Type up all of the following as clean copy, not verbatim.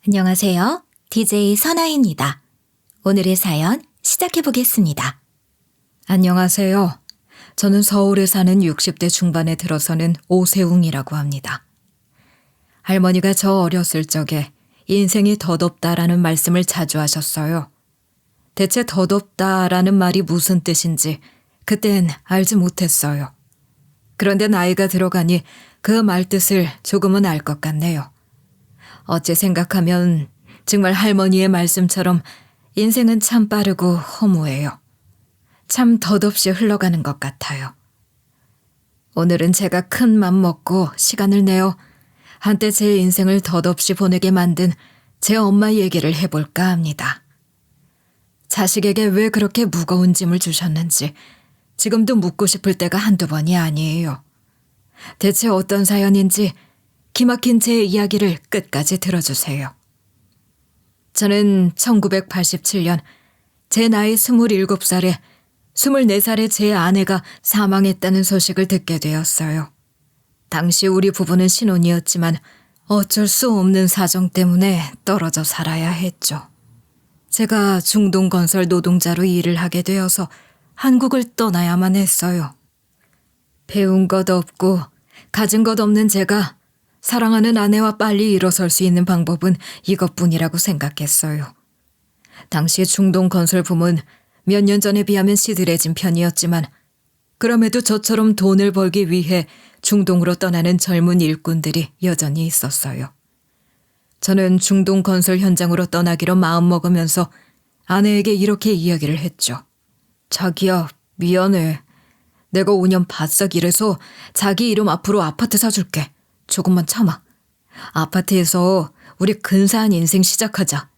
안녕하세요. DJ 선아입니다. 오늘의 사연 시작해 보겠습니다. 안녕하세요. 저는 서울에 사는 60대 중반에 들어서는 오세웅이라고 합니다. 할머니가 저 어렸을 적에 인생이 덧없다라는 말씀을 자주 하셨어요. 대체 덧없다라는 말이 무슨 뜻인지 그땐 알지 못했어요. 그런데 나이가 들어가니 그 말뜻을 조금은 알 것 같네요. 어째 생각하면 정말 할머니의 말씀처럼 인생은 참 빠르고 허무해요. 참 덧없이 흘러가는 것 같아요. 오늘은 제가 큰 맘 먹고 시간을 내어 한때 제 인생을 덧없이 보내게 만든 제 엄마 얘기를 해볼까 합니다. 자식에게 왜 그렇게 무거운 짐을 주셨는지 지금도 묻고 싶을 때가 한두 번이 아니에요. 대체 어떤 사연인지 기막힌 제 이야기를 끝까지 들어주세요. 저는 1987년 제 나이 27살에 24살의 제 아내가 사망했다는 소식을 듣게 되었어요. 당시 우리 부부는 신혼이었지만 어쩔 수 없는 사정 때문에 떨어져 살아야 했죠. 제가 중동건설 노동자로 일을 하게 되어서 한국을 떠나야만 했어요. 배운 것 없고 가진 것 없는 제가 사랑하는 아내와 빨리 일어설 수 있는 방법은 이것뿐이라고 생각했어요. 당시 중동건설 붐은 몇 년 전에 비하면 시들해진 편이었지만 그럼에도 저처럼 돈을 벌기 위해 중동으로 떠나는 젊은 일꾼들이 여전히 있었어요. 저는 중동건설 현장으로 떠나기로 마음먹으면서 아내에게 이렇게 이야기를 했죠. 자기야, 미안해. 내가 5년 바싹 일해서 자기 이름 앞으로 아파트 사줄게. 조금만 참아. 아파트에서 우리 근사한 인생 시작하자.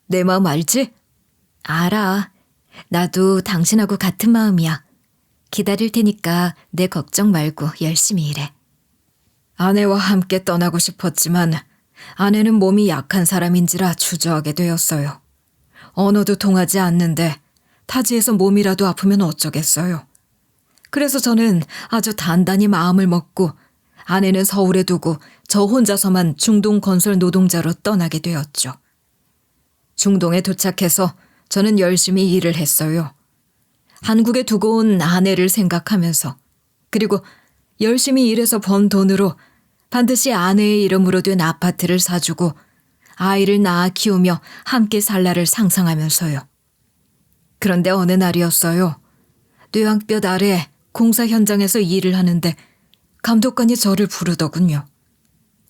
내 마음 알지? 알아. 나도 당신하고 같은 마음이야. 기다릴 테니까 내 걱정 말고 열심히 일해. 아내와 함께 떠나고 싶었지만 아내는 몸이 약한 사람인지라 주저하게 되었어요. 언어도 통하지 않는데 타지에서 몸이라도 아프면 어쩌겠어요. 그래서 저는 아주 단단히 마음을 먹고 아내는 서울에 두고 저 혼자서만 중동 건설 노동자로 떠나게 되었죠. 중동에 도착해서 저는 열심히 일을 했어요. 한국에 두고 온 아내를 생각하면서 그리고 열심히 일해서 번 돈으로 반드시 아내의 이름으로 된 아파트를 사주고 아이를 낳아 키우며 함께 살 날을 상상하면서요. 그런데 어느 날이었어요. 뇌왕볕 아래 공사 현장에서 일을 하는데 감독관이 저를 부르더군요.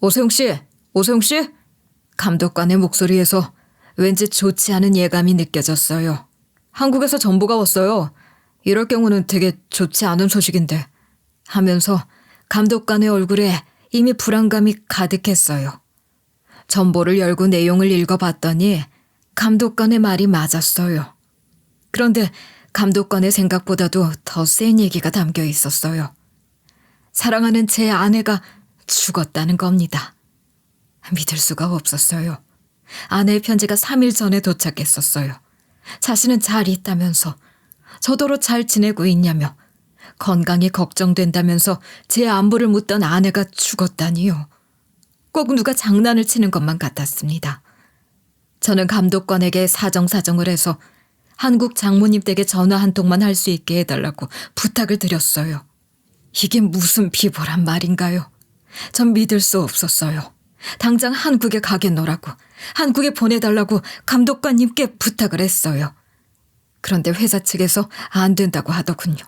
오세웅 씨, 오세웅 씨? 감독관의 목소리에서 왠지 좋지 않은 예감이 느껴졌어요. 한국에서 전보가 왔어요. 이럴 경우는 되게 좋지 않은 소식인데 하면서 감독관의 얼굴에 이미 불안감이 가득했어요. 전보를 열고 내용을 읽어봤더니 감독관의 말이 맞았어요. 그런데 감독관의 생각보다도 더 센 얘기가 담겨 있었어요. 사랑하는 제 아내가 죽었다는 겁니다. 믿을 수가 없었어요. 아내의 편지가 3일 전에 도착했었어요. 자신은 잘 있다면서 저더러 잘 지내고 있냐며 건강이 걱정된다면서 제 안부를 묻던 아내가 죽었다니요. 꼭 누가 장난을 치는 것만 같았습니다. 저는 감독관에게 사정사정을 해서 한국 장모님 댁에 전화 한 통만 할 수 있게 해달라고 부탁을 드렸어요. 이게 무슨 비vol한 말인가요? 전 믿을 수 없었어요. 당장 한국에 가겠노라고, 한국에 보내달라고 감독관님께 부탁을 했어요. 그런데 회사 측에서 안 된다고 하더군요.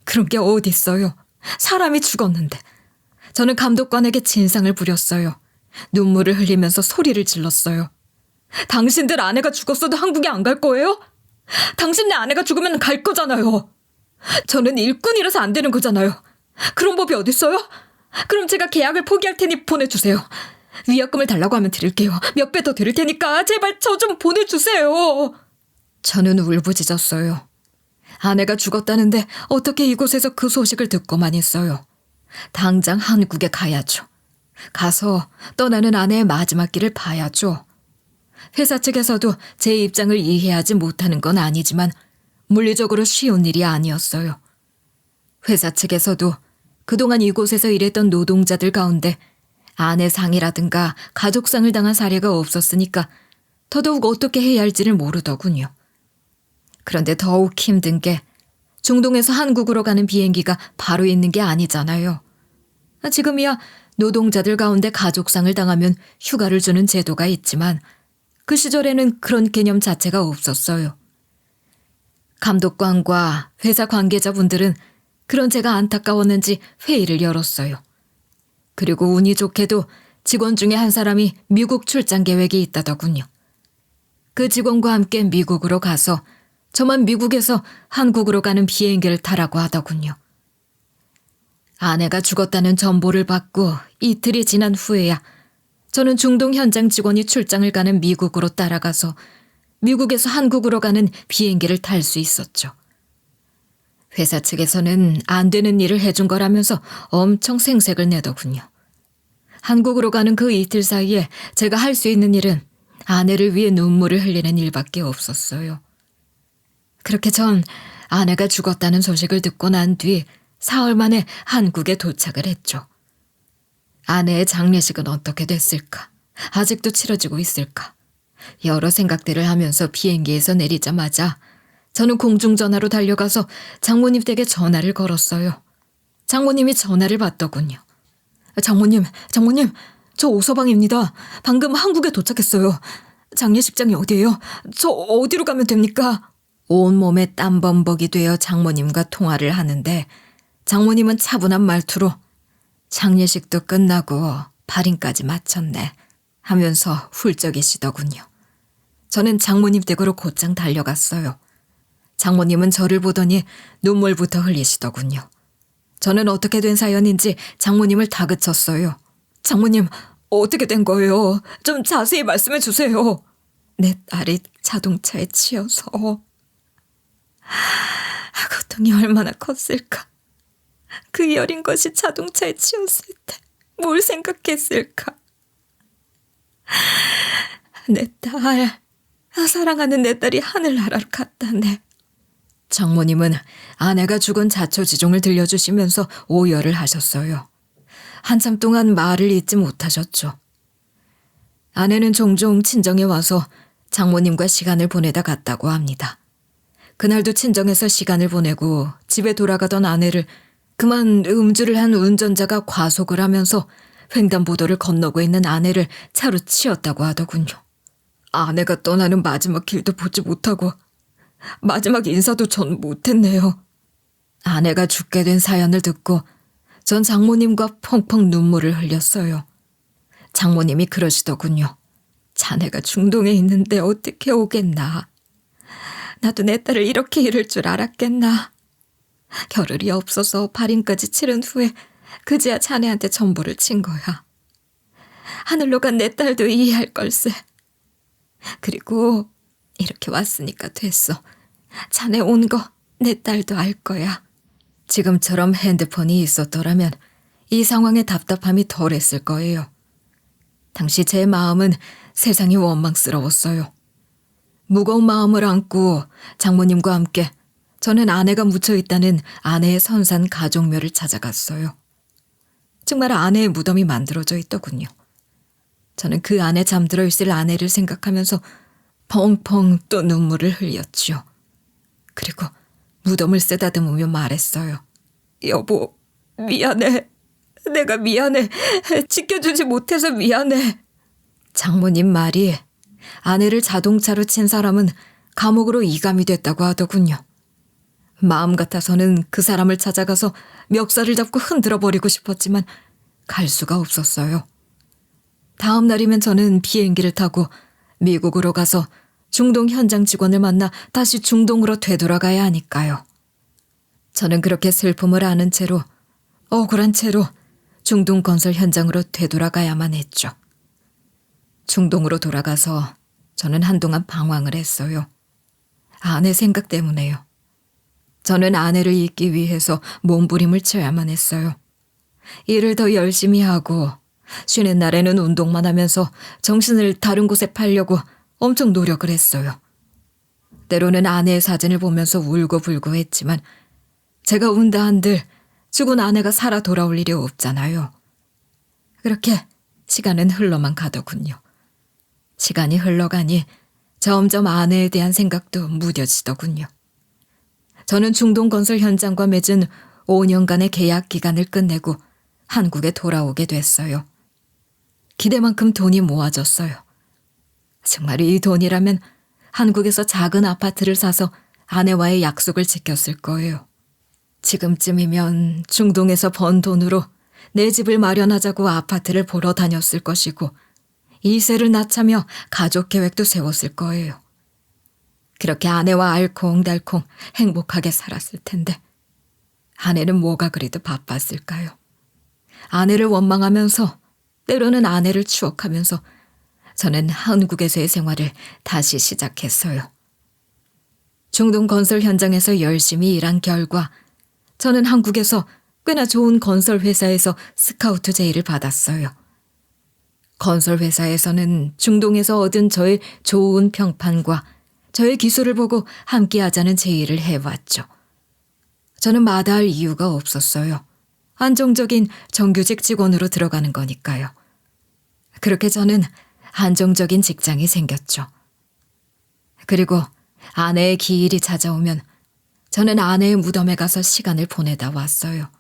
그런 게 어딨어요. 사람이 죽었는데. 저는 감독관에게 진상을 부렸어요. 눈물을 흘리면서 소리를 질렀어요. 당신들 아내가 죽었어도 한국에 안 갈 거예요? 당신네 아내가 죽으면 갈 거잖아요. 저는 일꾼이라서 안 되는 거잖아요. 그런 법이 어딨어요? 그럼 제가 계약을 포기할 테니 보내주세요. 위약금을 달라고 하면 드릴게요. 몇 배 더 드릴 테니까 제발 저 좀 보내주세요. 저는 울부짖었어요. 아내가 죽었다는데 어떻게 이곳에서 그 소식을 듣고만 있어요. 당장 한국에 가야죠. 가서 떠나는 아내의 마지막 길을 봐야죠. 회사 측에서도 제 입장을 이해하지 못하는 건 아니지만 물리적으로 쉬운 일이 아니었어요. 회사 측에서도 그동안 이곳에서 일했던 노동자들 가운데 아내상이라든가 가족상을 당한 사례가 없었으니까 더더욱 어떻게 해야 할지를 모르더군요. 그런데 더욱 힘든 게 중동에서 한국으로 가는 비행기가 바로 있는 게 아니잖아요. 지금이야 노동자들 가운데 가족상을 당하면 휴가를 주는 제도가 있지만 그 시절에는 그런 개념 자체가 없었어요. 감독관과 회사 관계자분들은 그런 제가 안타까웠는지 회의를 열었어요. 그리고 운이 좋게도 직원 중에 한 사람이 미국 출장 계획이 있다더군요. 그 직원과 함께 미국으로 가서 저만 미국에서 한국으로 가는 비행기를 타라고 하더군요. 아내가 죽었다는 정보를 받고 이틀이 지난 후에야 저는 중동 현장 직원이 출장을 가는 미국으로 따라가서 미국에서 한국으로 가는 비행기를 탈 수 있었죠. 회사 측에서는 안 되는 일을 해준 거라면서 엄청 생색을 내더군요. 한국으로 가는 그 이틀 사이에 제가 할 수 있는 일은 아내를 위해 눈물을 흘리는 일밖에 없었어요. 그렇게 전 아내가 죽었다는 소식을 듣고 난 뒤 사흘 만에 한국에 도착을 했죠. 아내의 장례식은 어떻게 됐을까? 아직도 치러지고 있을까? 여러 생각들을 하면서 비행기에서 내리자마자 저는 공중전화로 달려가서 장모님 댁에 전화를 걸었어요. 장모님이 전화를 받더군요. 장모님, 저 오서방입니다. 방금 한국에 도착했어요. 장례식장이 어디예요? 저 어디로 가면 됩니까? 온몸에 땀범벅이 되어 장모님과 통화를 하는데 장모님은 차분한 말투로 장례식도 끝나고 발인까지 마쳤네 하면서 훌쩍이시더군요. 저는 장모님 댁으로 곧장 달려갔어요. 장모님은 저를 보더니 눈물부터 흘리시더군요. 저는 어떻게 된 사연인지 장모님을 다그쳤어요. 장모님, 어떻게 된 거예요? 좀 자세히 말씀해 주세요. 내 딸이 자동차에 치여서. 고통이 얼마나 컸을까. 그 여린 것이 자동차에 치였을 때 뭘 생각했을까. 내 딸, 사랑하는 내 딸이 하늘나라로 갔다네. 장모님은 아내가 죽은 자초지종을 들려주시면서 오열을 하셨어요. 한참 동안 말을 잇지 못하셨죠. 아내는 종종 친정에 와서 장모님과 시간을 보내다 갔다고 합니다. 그날도 친정에서 시간을 보내고 집에 돌아가던 아내를 그만 음주를 한 운전자가 과속을 하면서 횡단보도를 건너고 있는 아내를 차로 치었다고 하더군요. 아내가 떠나는 마지막 길도 보지 못하고 마지막 인사도 전 못했네요. 아내가 죽게 된 사연을 듣고 전 장모님과 펑펑 눈물을 흘렸어요. 장모님이 그러시더군요. 자네가 중동에 있는데 어떻게 오겠나. 나도 내 딸을 이렇게 잃을 줄 알았겠나. 겨를이 없어서 발인까지 치른 후에 그제야 자네한테 전보를 친 거야. 하늘로 간 내 딸도 이해할 걸세. 그리고 이렇게 왔으니까 됐어. 자네 온 거 내 딸도 알 거야. 지금처럼 핸드폰이 있었더라면 이 상황의 답답함이 덜했을 거예요. 당시 제 마음은 세상이 원망스러웠어요. 무거운 마음을 안고 장모님과 함께 저는 아내가 묻혀있다는 아내의 선산 가족묘를 찾아갔어요. 정말 아내의 무덤이 만들어져 있더군요. 저는 그 안에 잠들어 있을 아내를 생각하면서 펑펑 또 눈물을 흘렸지요. 그리고 무덤을 쓰다듬으며 말했어요. 여보, 미안해. 내가 미안해. 지켜주지 못해서 미안해. 장모님 말이 아내를 자동차로 친 사람은 감옥으로 이감이 됐다고 하더군요. 마음 같아서는 그 사람을 찾아가서 멱살을 잡고 흔들어 버리고 싶었지만 갈 수가 없었어요. 다음 날이면 저는 비행기를 타고 미국으로 가서 중동 현장 직원을 만나 다시 중동으로 되돌아가야 하니까요. 저는 그렇게 슬픔을 아는 채로 억울한 채로 중동 건설 현장으로 되돌아가야만 했죠. 중동으로 돌아가서 저는 한동안 방황을 했어요. 아내 생각 때문에요. 저는 아내를 잊기 위해서 몸부림을 쳐야만 했어요. 일을 더 열심히 하고 쉬는 날에는 운동만 하면서 정신을 다른 곳에 팔려고 엄청 노력을 했어요. 때로는 아내의 사진을 보면서 울고불고 했지만 제가 운다 한들 죽은 아내가 살아 돌아올 일이 없잖아요. 그렇게 시간은 흘러만 가더군요. 시간이 흘러가니 점점 아내에 대한 생각도 무뎌지더군요. 저는 중동건설 현장과 맺은 5년간의 계약 기간을 끝내고 한국에 돌아오게 됐어요. 기대만큼 돈이 모아졌어요. 정말 이 돈이라면 한국에서 작은 아파트를 사서 아내와의 약속을 지켰을 거예요. 지금쯤이면 중동에서 번 돈으로 내 집을 마련하자고 아파트를 보러 다녔을 것이고 이세를 낳자며 가족 계획도 세웠을 거예요. 그렇게 아내와 알콩달콩 행복하게 살았을 텐데 아내는 뭐가 그리도 바빴을까요? 아내를 원망하면서 때로는 아내를 추억하면서 저는 한국에서의 생활을 다시 시작했어요. 중동 건설 현장에서 열심히 일한 결과 저는 한국에서 꽤나 좋은 건설 회사에서 스카우트 제의를 받았어요. 건설 회사에서는 중동에서 얻은 저의 좋은 평판과 저의 기술을 보고 함께하자는 제의를 해왔죠. 저는 마다할 이유가 없었어요. 안정적인 정규직 직원으로 들어가는 거니까요. 그렇게 저는 안정적인 직장이 생겼죠. 그리고 아내의 기일이 찾아오면 저는 아내의 무덤에 가서 시간을 보내다 왔어요.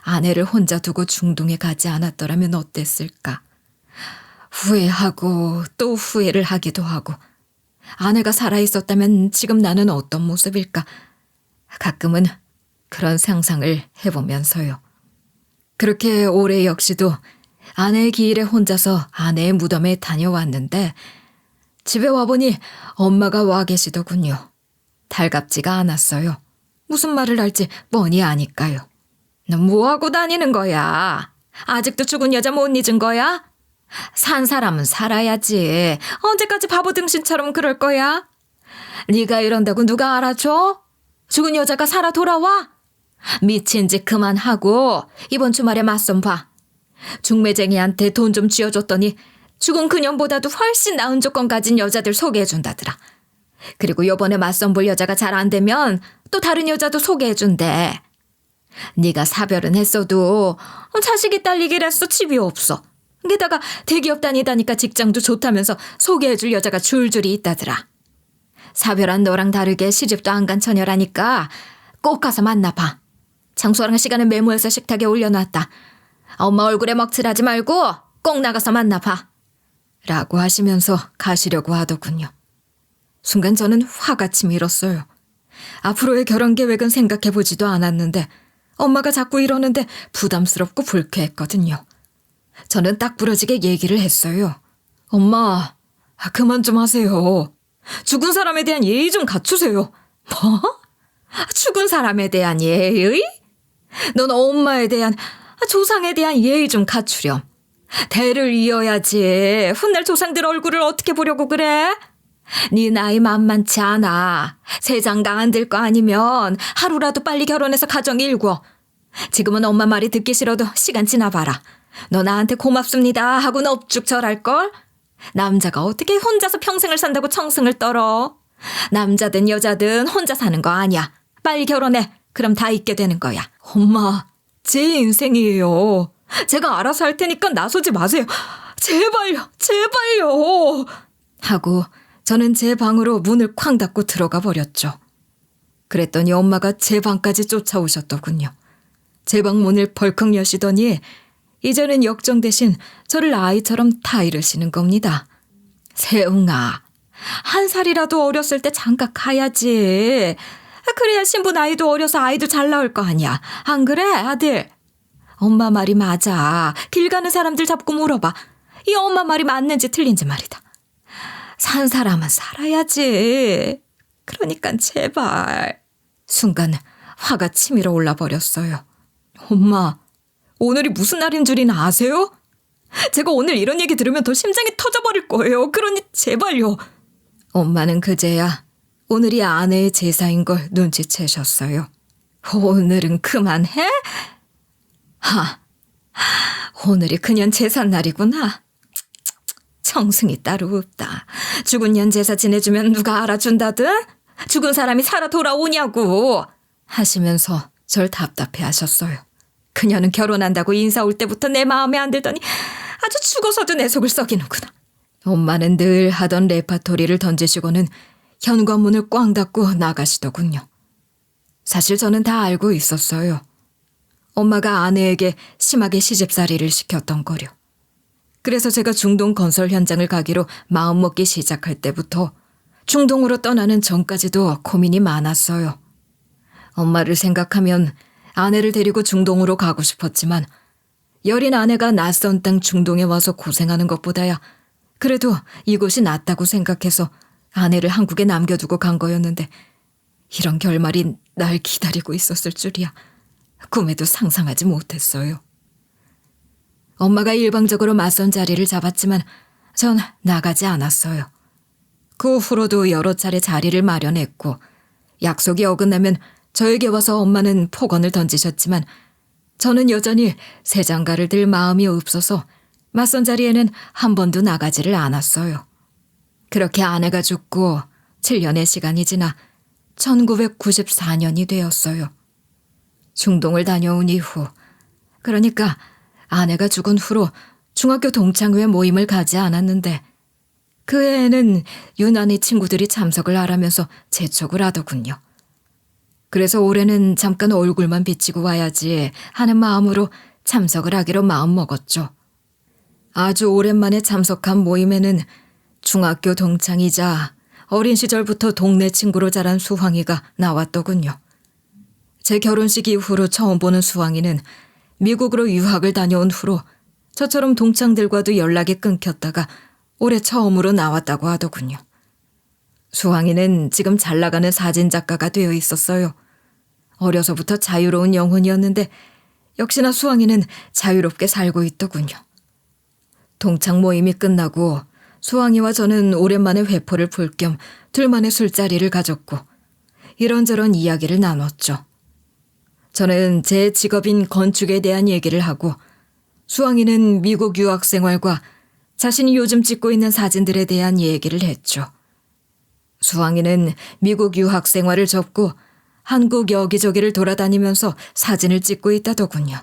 아내를 혼자 두고 중동에 가지 않았더라면 어땠을까? 후회하고 또 후회를 하기도 하고 아내가 살아있었다면 지금 나는 어떤 모습일까? 가끔은 그런 상상을 해보면서요. 그렇게 올해 역시도 아내의 기일에 혼자서 아내의 무덤에 다녀왔는데 집에 와보니 엄마가 와 계시더군요. 달갑지가 않았어요. 무슨 말을 할지 뻔히 아니까요. 너 뭐하고 다니는 거야? 아직도 죽은 여자 못 잊은 거야? 산 사람은 살아야지. 언제까지 바보 등신처럼 그럴 거야? 네가 이런다고 누가 알아줘? 죽은 여자가 살아 돌아와? 미친 짓 그만하고 이번 주말에 맞선 봐. 중매쟁이한테 돈 좀 쥐어줬더니 죽은 그년보다도 훨씬 나은 조건 가진 여자들 소개해준다더라. 그리고 요번에 맞선 볼 여자가 잘 안 되면 또 다른 여자도 소개해준대. 네가 사별은 했어도 자식이 딸리기랬어 집이 없어. 게다가 대기업 다니다니까 직장도 좋다면서 소개해줄 여자가 줄줄이 있다더라. 사별한 너랑 다르게 시집도 안 간 처녀라니까 꼭 가서 만나봐. 장소랑 시간은 메모해서 식탁에 올려놨다. 엄마 얼굴에 먹칠하지 말고 꼭 나가서 만나봐. 라고 하시면서 가시려고 하더군요. 순간 저는 화가 치밀었어요. 앞으로의 결혼 계획은 생각해보지도 않았는데 엄마가 자꾸 이러는데 부담스럽고 불쾌했거든요. 저는 딱 부러지게 얘기를 했어요. 엄마, 그만 좀 하세요. 죽은 사람에 대한 예의 좀 갖추세요. 뭐? 죽은 사람에 대한 예의? 넌 엄마에 대한, 조상에 대한 예의 좀 갖추렴. 대를 이어야지. 훗날 조상들 얼굴을 어떻게 보려고 그래? 네 나이 만만치 않아. 세장가 안 될 거 아니면 하루라도 빨리 결혼해서 가정 일궈. 지금은 엄마 말이 듣기 싫어도 시간 지나봐라. 너 나한테 고맙습니다 하고 넙죽 절할걸? 남자가 어떻게 혼자서 평생을 산다고 청승을 떨어? 남자든 여자든 혼자 사는 거 아니야. 빨리 결혼해. 그럼 다 잊게 되는 거야. 엄마, 제 인생이에요. 제가 알아서 할 테니까 나서지 마세요. 제발요, 제발요. 하고 저는 제 방으로 문을 쾅 닫고 들어가 버렸죠. 그랬더니 엄마가 제 방까지 쫓아오셨더군요. 제 방 문을 벌컥 여시더니 이제는 역정 대신 저를 아이처럼 타이르시는 겁니다. 세웅아, 한 살이라도 어렸을 때 장가 가야지. 그래야 신부 나이도 어려서 아이도 잘 나올 거 아니야. 안 그래, 아들? 엄마 말이 맞아. 길 가는 사람들 잡고 물어봐. 이 엄마 말이 맞는지 틀린지 말이다. 산 사람은 살아야지. 그러니까 제발. 순간 화가 치밀어 올라 버렸어요. 엄마, 오늘이 무슨 날인 줄이나 아세요? 제가 오늘 이런 얘기 들으면 더 심장이 터져버릴 거예요. 그러니 제발요. 엄마는 그제야 오늘이 아내의 제사인 걸 눈치채셨어요. 오늘은 그만해? 오늘이 그년 제삿날이구나. 청승이 따로 없다. 죽은 년 제사 지내주면 누가 알아준다든? 죽은 사람이 살아 돌아오냐고 하시면서 절 답답해 하셨어요. 그녀는 결혼한다고 인사 올 때부터 내 마음에 안 들더니 아주 죽어서도 내 속을 썩이는구나. 엄마는 늘 하던 레파토리를 던지시고는 현관문을 꽝 닫고 나가시더군요. 사실 저는 다 알고 있었어요. 엄마가 아내에게 심하게 시집살이를 시켰던 거려. 그래서 제가 중동 건설 현장을 가기로 마음먹기 시작할 때부터 중동으로 떠나는 전까지도 고민이 많았어요. 엄마를 생각하면 아내를 데리고 중동으로 가고 싶었지만 여린 아내가 낯선 땅 중동에 와서 고생하는 것보다야 그래도 이곳이 낫다고 생각해서 아내를 한국에 남겨두고 간 거였는데 이런 결말이 날 기다리고 있었을 줄이야 꿈에도 상상하지 못했어요. 엄마가 일방적으로 맞선 자리를 잡았지만 전 나가지 않았어요. 그 후로도 여러 차례 자리를 마련했고 약속이 어긋나면 저에게 와서 엄마는 폭언을 던지셨지만 저는 여전히 새 장가를 들 마음이 없어서 맞선 자리에는 한 번도 나가지를 않았어요. 그렇게 아내가 죽고 7년의 시간이 지나 1994년이 되었어요. 중동을 다녀온 이후, 그러니까 아내가 죽은 후로 중학교 동창회 모임을 가지 않았는데 그 해에는 유난히 친구들이 참석을 하라면서 재촉을 하더군요. 그래서 올해는 잠깐 얼굴만 비치고 와야지 하는 마음으로 참석을 하기로 마음먹었죠. 아주 오랜만에 참석한 모임에는 중학교 동창이자 어린 시절부터 동네 친구로 자란 수황이가 나왔더군요. 제 결혼식 이후로 처음 보는 수황이는 미국으로 유학을 다녀온 후로 저처럼 동창들과도 연락이 끊겼다가 올해 처음으로 나왔다고 하더군요. 수황이는 지금 잘 나가는 사진작가가 되어 있었어요. 어려서부터 자유로운 영혼이었는데 역시나 수황이는 자유롭게 살고 있더군요. 동창 모임이 끝나고 수황이와 저는 오랜만에 회포를 풀 겸 둘만의 술자리를 가졌고 이런저런 이야기를 나눴죠. 저는 제 직업인 건축에 대한 얘기를 하고 수황이는 미국 유학 생활과 자신이 요즘 찍고 있는 사진들에 대한 얘기를 했죠. 수황이는 미국 유학 생활을 접고 한국 여기저기를 돌아다니면서 사진을 찍고 있다더군요.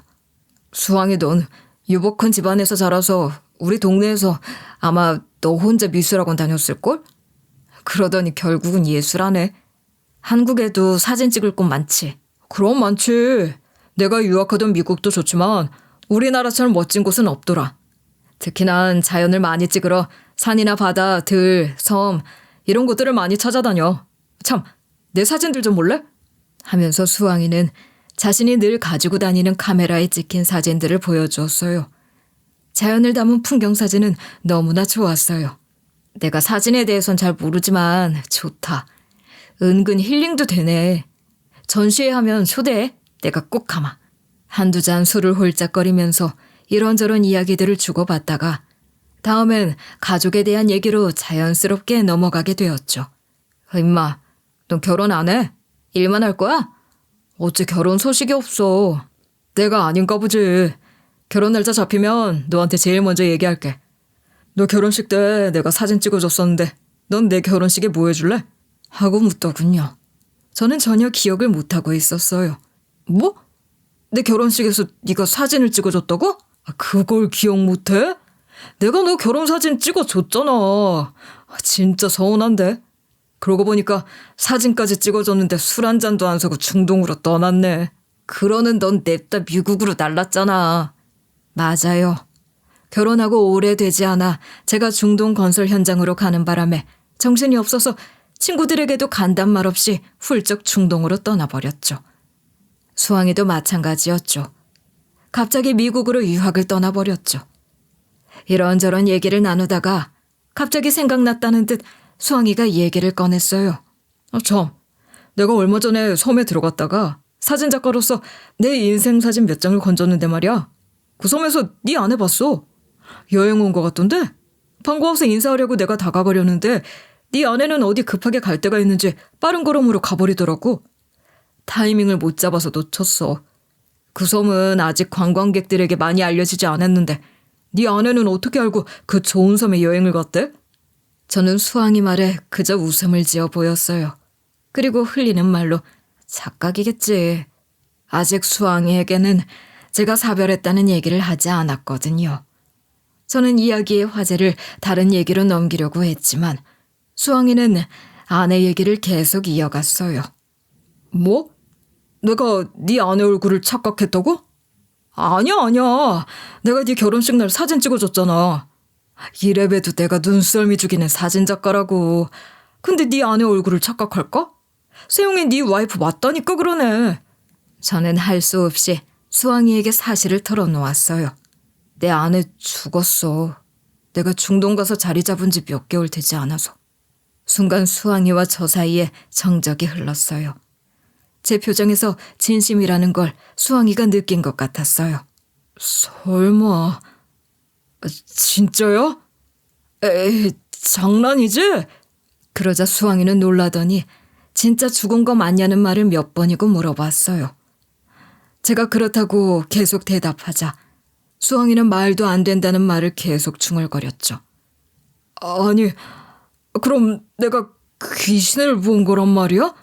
수황이 넌 유복한 집안에서 자라서 우리 동네에서 아마 너 혼자 미술학원 다녔을걸? 그러더니 결국은 예술하네. 한국에도 사진 찍을 곳 많지. 그럼 많지. 내가 유학하던 미국도 좋지만 우리나라처럼 멋진 곳은 없더라. 특히 난 자연을 많이 찍으러 산이나 바다, 들, 섬 이런 곳들을 많이 찾아다녀. 참, 내 사진들 좀 볼래? 하면서 수황이는 자신이 늘 가지고 다니는 카메라에 찍힌 사진들을 보여주었어요. 자연을 담은 풍경 사진은 너무나 좋았어요. 내가 사진에 대해선 잘 모르지만 좋다. 은근 힐링도 되네. 전시회 하면 초대해. 내가 꼭 가마. 한두 잔 술을 홀짝거리면서 이런저런 이야기들을 주고받다가 다음엔 가족에 대한 얘기로 자연스럽게 넘어가게 되었죠. 임마, 넌 결혼 안 해? 일만 할 거야? 어째 결혼 소식이 없어. 내가 아닌가 보지. 결혼 날짜 잡히면 너한테 제일 먼저 얘기할게. 너 결혼식 때 내가 사진 찍어줬었는데 넌 내 결혼식에 뭐 해줄래? 하고 묻더군요. 저는 전혀 기억을 못하고 있었어요. 뭐? 내 결혼식에서 네가 사진을 찍어줬다고? 그걸 기억 못해? 내가 너 결혼사진 찍어줬잖아. 진짜 서운한데. 그러고 보니까 사진까지 찍어줬는데 술 한 잔도 안 사고 중동으로 떠났네. 그러는 넌 냅다 미국으로 날랐잖아. 맞아요. 결혼하고 오래되지 않아 제가 중동 건설 현장으로 가는 바람에 정신이 없어서 친구들에게도 간단 말 없이 훌쩍 중동으로 떠나버렸죠. 수황이도 마찬가지였죠. 갑자기 미국으로 유학을 떠나버렸죠. 이런저런 얘기를 나누다가 갑자기 생각났다는 듯 수황이가 얘기를 꺼냈어요. 참, 내가 얼마 전에 섬에 들어갔다가 사진작가로서 내 인생 사진 몇 장을 건졌는데 말이야. 그 섬에서 네 아내 봤어. 여행 온 것 같던데? 반가워서 인사하려고 내가 다가가려는데 네 아내는 어디 급하게 갈 데가 있는지 빠른 걸음으로 가버리더라고. 타이밍을 못 잡아서 놓쳤어. 그 섬은 아직 관광객들에게 많이 알려지지 않았는데 네 아내는 어떻게 알고 그 좋은 섬에 여행을 갔대? 저는 수황이 말에 그저 웃음을 지어 보였어요. 그리고 흘리는 말로 착각이겠지. 아직 수황이에게는 제가 사별했다는 얘기를 하지 않았거든요. 저는 이야기의 화제를 다른 얘기로 넘기려고 했지만 수왕이는 아내 얘기를 계속 이어갔어요. 뭐? 내가 네 아내 얼굴을 착각했다고? 아니야. 내가 네 결혼식 날 사진 찍어줬잖아. 이래봬도 내가 눈썰미 죽이는 사진작가라고. 근데 네 아내 얼굴을 착각할까? 세용이 네 와이프 맞다니까 그러네. 저는 할 수 없이 수왕이에게 사실을 털어놓았어요. 내 아내 죽었어. 내가 중동 가서 자리 잡은 지 몇 개월 되지 않아서. 순간 수왕이와 저 사이에 정적이 흘렀어요. 제 표정에서 진심이라는 걸 수왕이가 느낀 것 같았어요. 설마... 진짜요? 에이, 장난이지? 그러자 수왕이는 놀라더니 진짜 죽은 거 맞냐는 말을 몇 번이고 물어봤어요. 제가 그렇다고 계속 대답하자 수왕이는 말도 안 된다는 말을 계속 중얼거렸죠. 아니, 그럼 내가 귀신을 본 거란 말이야?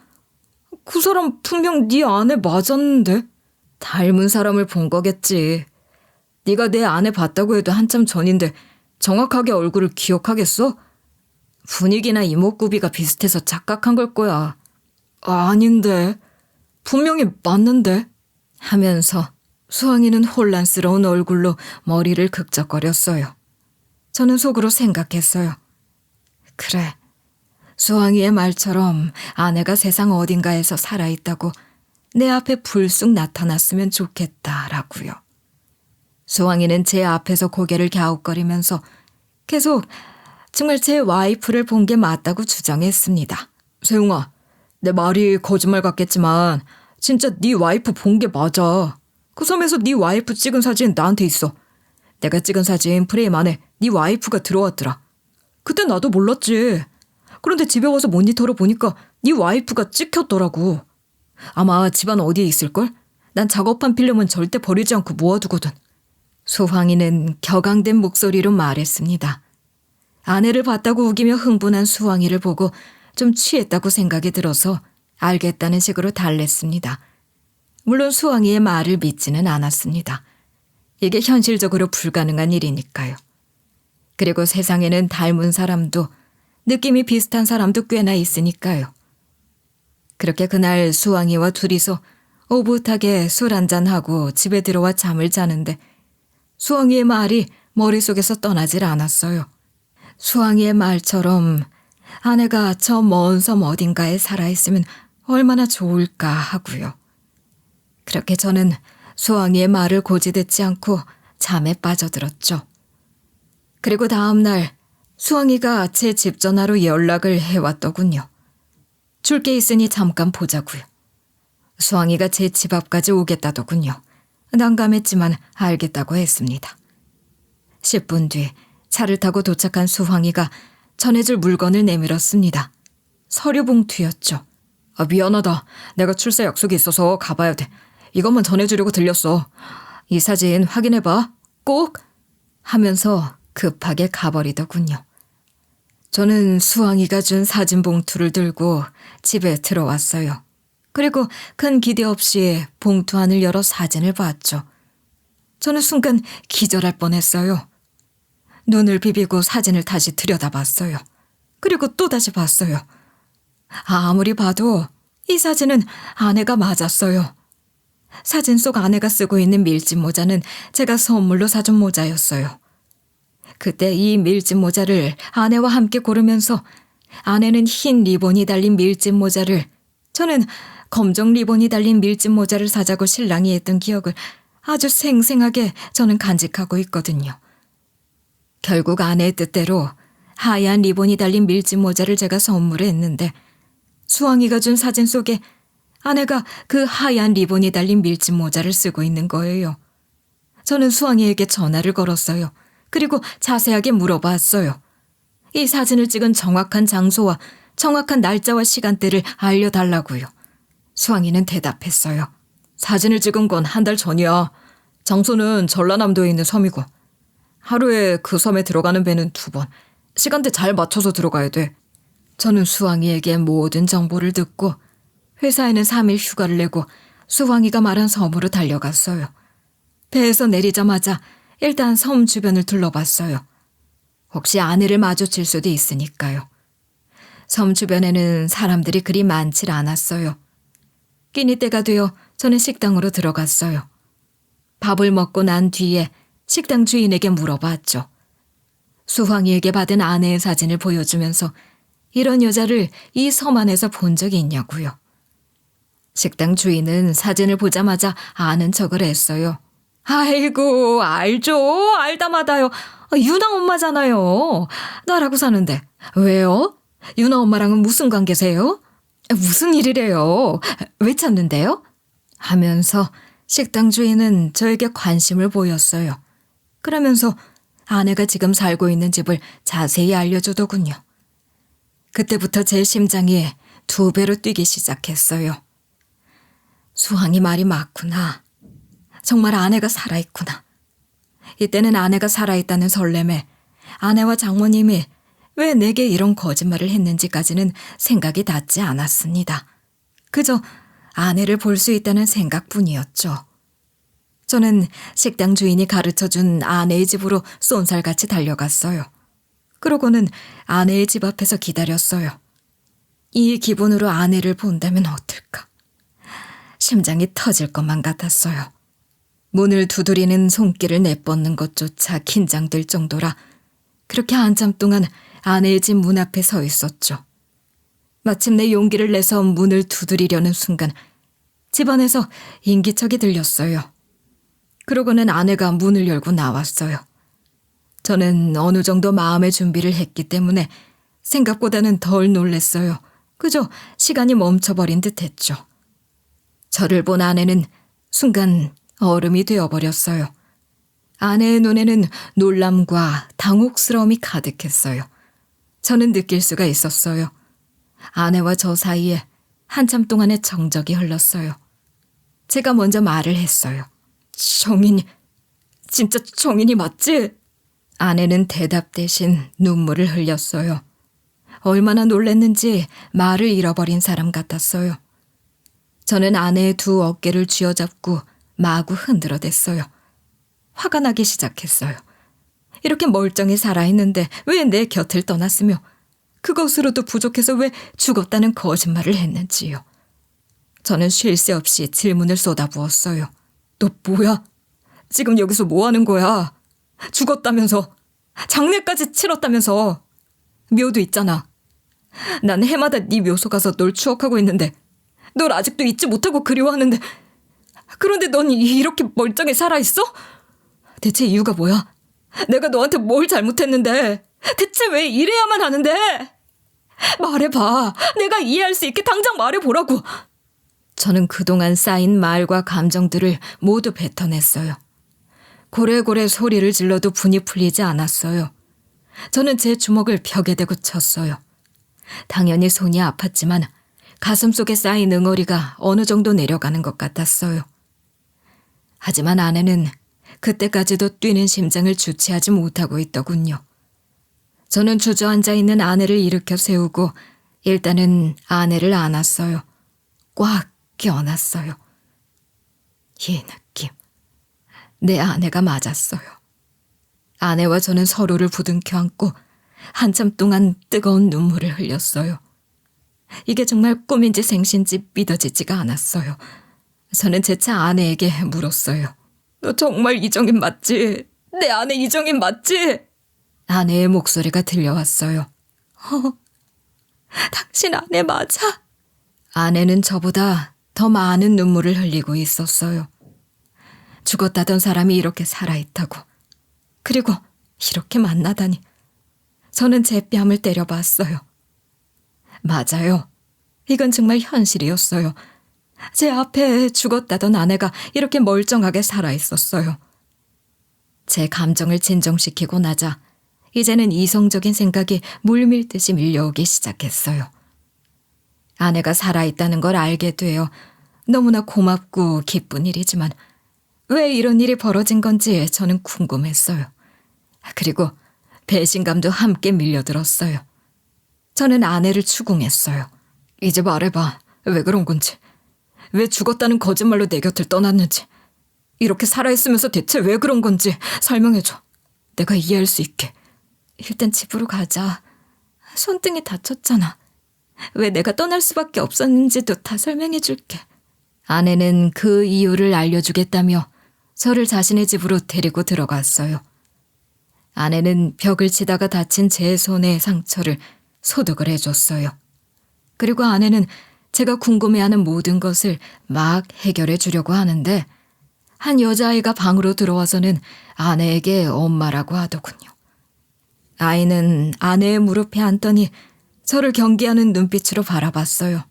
그 사람 분명 네 아내 맞았는데. 닮은 사람을 본 거겠지. 네가 내 아내 봤다고 해도 한참 전인데 정확하게 얼굴을 기억하겠어? 분위기나 이목구비가 비슷해서 착각한 걸 거야. 아닌데. 분명히 맞는데. 하면서 수왕이는 혼란스러운 얼굴로 머리를 극적거렸어요. 저는 속으로 생각했어요. 그래. 수왕이의 말처럼 아내가 세상 어딘가에서 살아있다고 내 앞에 불쑥 나타났으면 좋겠다라고요. 수왕이는 제 앞에서 고개를 갸웃거리면서 계속 정말 제 와이프를 본 게 맞다고 주장했습니다. 세웅아, 내 말이 거짓말 같겠지만 진짜 네 와이프 본 게 맞아. 그 섬에서 네 와이프 찍은 사진 나한테 있어. 내가 찍은 사진 프레임 안에 네 와이프가 들어왔더라. 그때 나도 몰랐지. 그런데 집에 와서 모니터로 보니까 네 와이프가 찍혔더라고. 아마 집안 어디에 있을걸? 난 작업한 필름은 절대 버리지 않고 모아두거든. 수황이는 격앙된 목소리로 말했습니다. 아내를 봤다고 우기며 흥분한 수황이를 보고 좀 취했다고 생각이 들어서 알겠다는 식으로 달랬습니다. 물론 수황이의 말을 믿지는 않았습니다. 이게 현실적으로 불가능한 일이니까요. 그리고 세상에는 닮은 사람도 느낌이 비슷한 사람도 꽤나 있으니까요. 그렇게 그날 수왕이와 둘이서 오붓하게 술 한잔하고 집에 들어와 잠을 자는데 수왕이의 말이 머릿속에서 떠나질 않았어요. 수왕이의 말처럼 아내가 저 먼 섬 어딘가에 살아있으면 얼마나 좋을까 하고요. 그렇게 저는 수왕이의 말을 고지듣지 않고 잠에 빠져들었죠. 그리고 다음 날 수왕이가 제 집 전화로 연락을 해왔더군요. 줄 게 있으니 잠깐 보자고요. 수왕이가 제 집 앞까지 오겠다더군요. 난감했지만 알겠다고 했습니다. 10분 뒤 차를 타고 도착한 수황이가 전해줄 물건을 내밀었습니다. 서류 봉투였죠. 미안하다. 내가 출세 약속이 있어서 가봐야 돼. 이것만 전해주려고 들렸어. 이 사진 확인해봐. 꼭! 하면서 급하게 가버리더군요. 저는 수왕이가 준 사진 봉투를 들고 집에 들어왔어요. 그리고 큰 기대 없이 봉투 안을 열어 사진을 봤죠. 저는 순간 기절할 뻔했어요. 눈을 비비고 사진을 다시 들여다봤어요. 그리고 또다시 봤어요. 아무리 봐도 이 사진은 아내가 맞았어요. 사진 속 아내가 쓰고 있는 밀짚 모자는 제가 선물로 사준 모자였어요. 그때 이 밀짚 모자를 아내와 함께 고르면서 아내는 흰 리본이 달린 밀짚 모자를, 저는 검정 리본이 달린 밀짚 모자를 사자고 신랑이 했던 기억을 아주 생생하게 저는 간직하고 있거든요. 결국 아내의 뜻대로 하얀 리본이 달린 밀짚 모자를 제가 선물했는데 수왕이가 준 사진 속에 아내가 그 하얀 리본이 달린 밀짚 모자를 쓰고 있는 거예요. 저는 수왕이에게 전화를 걸었어요. 그리고 자세하게 물어봤어요. 이 사진을 찍은 정확한 장소와 정확한 날짜와 시간대를 알려달라고요. 수왕이는 대답했어요. 사진을 찍은 건 한 달 전이야. 장소는 전라남도에 있는 섬이고 하루에 그 섬에 들어가는 배는 2번. 시간대 잘 맞춰서 들어가야 돼. 저는 수왕이에게 모든 정보를 듣고 회사에는 3일 휴가를 내고 수왕이가 말한 섬으로 달려갔어요. 배에서 내리자마자 일단 섬 주변을 둘러봤어요. 혹시 아내를 마주칠 수도 있으니까요. 섬 주변에는 사람들이 그리 많질 않았어요. 끼니 때가 되어 저는 식당으로 들어갔어요. 밥을 먹고 난 뒤에 식당 주인에게 물어봤죠. 수황이에게 받은 아내의 사진을 보여주면서 이런 여자를 이 섬 안에서 본 적이 있냐고요. 식당 주인은 사진을 보자마자 아는 척을 했어요. 아이고, 알죠. 알다마다요. 유나 엄마잖아요. 나라고 사는데. 왜요? 유나 엄마랑은 무슨 관계세요? 무슨 일이래요? 왜 찾는데요? 하면서 식당 주인은 저에게 관심을 보였어요. 그러면서 아내가 지금 살고 있는 집을 자세히 알려주더군요. 그때부터 제 심장이 2배로 뛰기 시작했어요. 수황이 말이 맞구나. 정말 아내가 살아있구나. 이때는 아내가 살아있다는 설렘에 아내와 장모님이 왜 내게 이런 거짓말을 했는지까지는 생각이 닿지 않았습니다. 그저 아내를 볼 수 있다는 생각뿐이었죠. 저는 식당 주인이 가르쳐준 아내의 집으로 쏜살같이 달려갔어요. 그러고는 아내의 집 앞에서 기다렸어요. 이 기분으로 아내를 본다면 어떨까? 심장이 터질 것만 같았어요. 문을 두드리는 손길을 내뻗는 것조차 긴장될 정도라 그렇게 한참 동안 아내의 집 문 앞에 서 있었죠. 마침내 용기를 내서 문을 두드리려는 순간 집안에서 인기척이 들렸어요. 그러고는 아내가 문을 열고 나왔어요. 저는 어느 정도 마음의 준비를 했기 때문에 생각보다는 덜 놀랬어요. 그저 시간이 멈춰버린 듯 했죠. 저를 본 아내는 순간 얼음이 되어버렸어요. 아내의 눈에는 놀람과 당혹스러움이 가득했어요. 저는 느낄 수가 있었어요. 아내와 저 사이에 한참 동안의 정적이 흘렀어요. 제가 먼저 말을 했어요. 정인이, 진짜 정인이 맞지? 아내는 대답 대신 눈물을 흘렸어요. 얼마나 놀랐는지 말을 잃어버린 사람 같았어요. 저는 아내의 2 어깨를 쥐어잡고 마구 흔들어댔어요. 화가 나기 시작했어요. 이렇게 멀쩡히 살아있는데 왜 내 곁을 떠났으며 그것으로도 부족해서 왜 죽었다는 거짓말을 했는지요. 저는 쉴 새 없이 질문을 쏟아부었어요. 너 뭐야? 지금 여기서 뭐 하는 거야? 죽었다면서. 장례까지 치렀다면서. 묘도 있잖아. 난 해마다 네 묘소 가서 널 추억하고 있는데 널 아직도 잊지 못하고 그리워하는데 그런데 넌 이렇게 멀쩡히 살아있어? 대체 이유가 뭐야? 내가 너한테 뭘 잘못했는데 대체 왜 이래야만 하는데? 말해봐. 내가 이해할 수 있게 당장 말해보라고. 저는 그동안 쌓인 말과 감정들을 모두 뱉어냈어요. 고래고래 소리를 질러도 분이 풀리지 않았어요. 저는 제 주먹을 벽에 대고 쳤어요. 당연히 손이 아팠지만 가슴 속에 쌓인 응어리가 어느 정도 내려가는 것 같았어요. 하지만 아내는 그때까지도 뛰는 심장을 주체하지 못하고 있더군요. 저는 주저앉아 있는 아내를 일으켜 세우고 일단은 아내를 안았어요. 꽉 껴안았어요. 이 느낌, 내 아내가 맞았어요. 아내와 저는 서로를 부둥켜 안고 한참 동안 뜨거운 눈물을 흘렸어요. 이게 정말 꿈인지 생신지 믿어지지가 않았어요. 저는 재차 아내에게 물었어요. 너 정말 이정인 맞지? 내 아내 이정인 맞지? 아내의 목소리가 들려왔어요. 당신 아내 맞아? 아내는 저보다 더 많은 눈물을 흘리고 있었어요. 죽었다던 사람이 이렇게 살아있다고. 그리고 이렇게 만나다니. 저는 제 뺨을 때려봤어요. 맞아요. 이건 정말 현실이었어요. 제 앞에 죽었다던 아내가 이렇게 멀쩡하게 살아있었어요. 제 감정을 진정시키고 나자 이제는 이성적인 생각이 물밀듯이 밀려오기 시작했어요. 아내가 살아있다는 걸 알게 되어 너무나 고맙고 기쁜 일이지만 왜 이런 일이 벌어진 건지 저는 궁금했어요. 그리고 배신감도 함께 밀려들었어요. 저는 아내를 추궁했어요. 이제 말해봐. 왜 그런 건지. 왜 죽었다는 거짓말로 내 곁을 떠났는지. 이렇게 살아있으면서 대체 왜 그런 건지 설명해줘. 내가 이해할 수 있게. 일단 집으로 가자. 손등이 다쳤잖아. 왜 내가 떠날 수밖에 없었는지도 다 설명해줄게. 아내는 그 이유를 알려주겠다며 저를 자신의 집으로 데리고 들어갔어요. 아내는 벽을 치다가 다친 제 손의 상처를 소독을 해줬어요. 그리고 아내는 제가 궁금해하는 모든 것을 막 해결해 주려고 하는데 한 여자아이가 방으로 들어와서는 아내에게 엄마라고 하더군요. 아이는 아내의 무릎에 앉더니 저를 경계하는 눈빛으로 바라봤어요.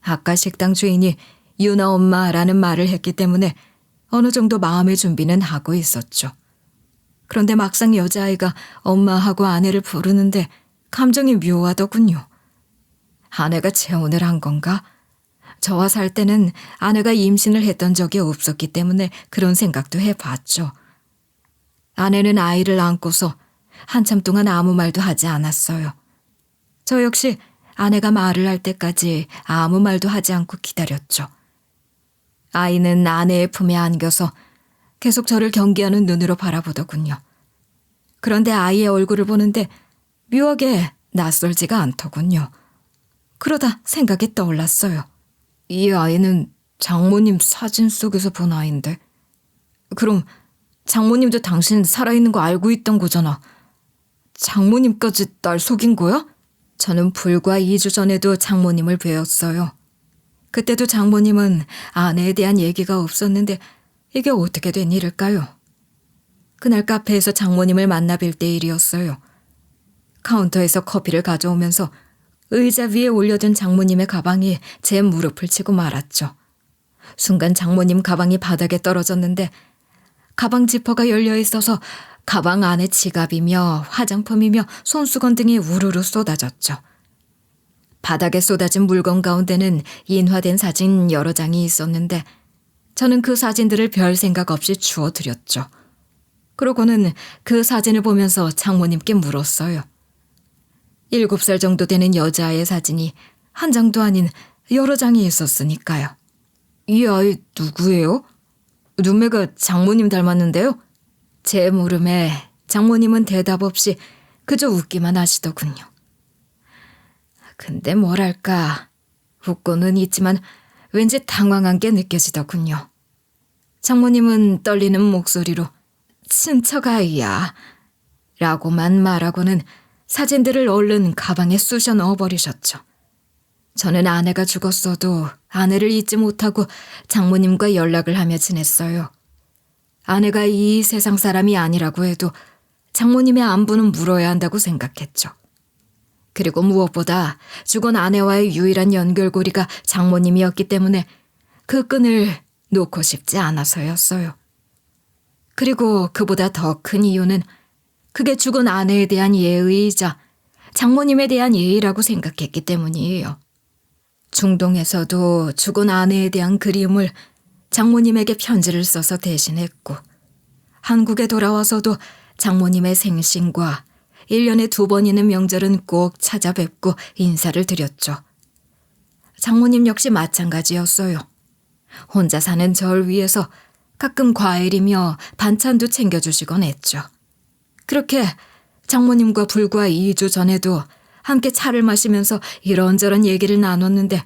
아까 식당 주인이 유나 엄마라는 말을 했기 때문에 어느 정도 마음의 준비는 하고 있었죠. 그런데 막상 여자아이가 엄마하고 아내를 부르는데 감정이 묘하더군요. 아내가 재혼을 한 건가? 저와 살 때는 아내가 임신을 했던 적이 없었기 때문에 그런 생각도 해봤죠. 아내는 아이를 안고서 한참 동안 아무 말도 하지 않았어요. 저 역시 아내가 말을 할 때까지 아무 말도 하지 않고 기다렸죠. 아이는 아내의 품에 안겨서 계속 저를 경계하는 눈으로 바라보더군요. 그런데 아이의 얼굴을 보는데 묘하게 낯설지가 않더군요. 그러다 생각이 떠올랐어요. 이 아이는 장모님 사진 속에서 본 아이인데. 그럼 장모님도 당신 살아있는 거 알고 있던 거잖아. 장모님까지 날 속인 거야? 저는 불과 2주 전에도 장모님을 뵈었어요. 그때도 장모님은 아내에 대한 얘기가 없었는데 이게 어떻게 된 일일까요? 그날 카페에서 장모님을 만나 뵐 때 일이었어요. 카운터에서 커피를 가져오면서 의자 위에 올려둔 장모님의 가방이 제 무릎을 치고 말았죠. 순간 장모님 가방이 바닥에 떨어졌는데 가방 지퍼가 열려 있어서 가방 안에 지갑이며 화장품이며 손수건 등이 우르르 쏟아졌죠. 바닥에 쏟아진 물건 가운데는 인화된 사진 여러 장이 있었는데 저는 그 사진들을 별 생각 없이 주워드렸죠. 그러고는 그 사진을 보면서 장모님께 물었어요. 7살 정도 되는 여자아이의 사진이 한 장도 아닌 여러 장이 있었으니까요. 이 아이 누구예요? 눈매가 장모님 닮았는데요? 제 물음에 장모님은 대답 없이 그저 웃기만 하시더군요. 근데 뭐랄까, 웃고는 있지만 왠지 당황한 게 느껴지더군요. 장모님은 떨리는 목소리로 친척 아이야 라고만 말하고는 사진들을 얼른 가방에 쑤셔 넣어버리셨죠. 저는 아내가 죽었어도 아내를 잊지 못하고 장모님과 연락을 하며 지냈어요. 아내가 이 세상 사람이 아니라고 해도 장모님의 안부는 물어야 한다고 생각했죠. 그리고 무엇보다 죽은 아내와의 유일한 연결고리가 장모님이었기 때문에 그 끈을 놓고 싶지 않아서였어요. 그리고 그보다 더 큰 이유는 그게 죽은 아내에 대한 예의이자 장모님에 대한 예의라고 생각했기 때문이에요. 중동에서도 죽은 아내에 대한 그리움을 장모님에게 편지를 써서 대신했고 한국에 돌아와서도 장모님의 생신과 1년에 2번이는 명절은 꼭 찾아뵙고 인사를 드렸죠. 장모님 역시 마찬가지였어요. 혼자 사는 절 위해서 가끔 과일이며 반찬도 챙겨주시곤 했죠. 그렇게 장모님과 불과 2주 전에도 함께 차를 마시면서 이런저런 얘기를 나눴는데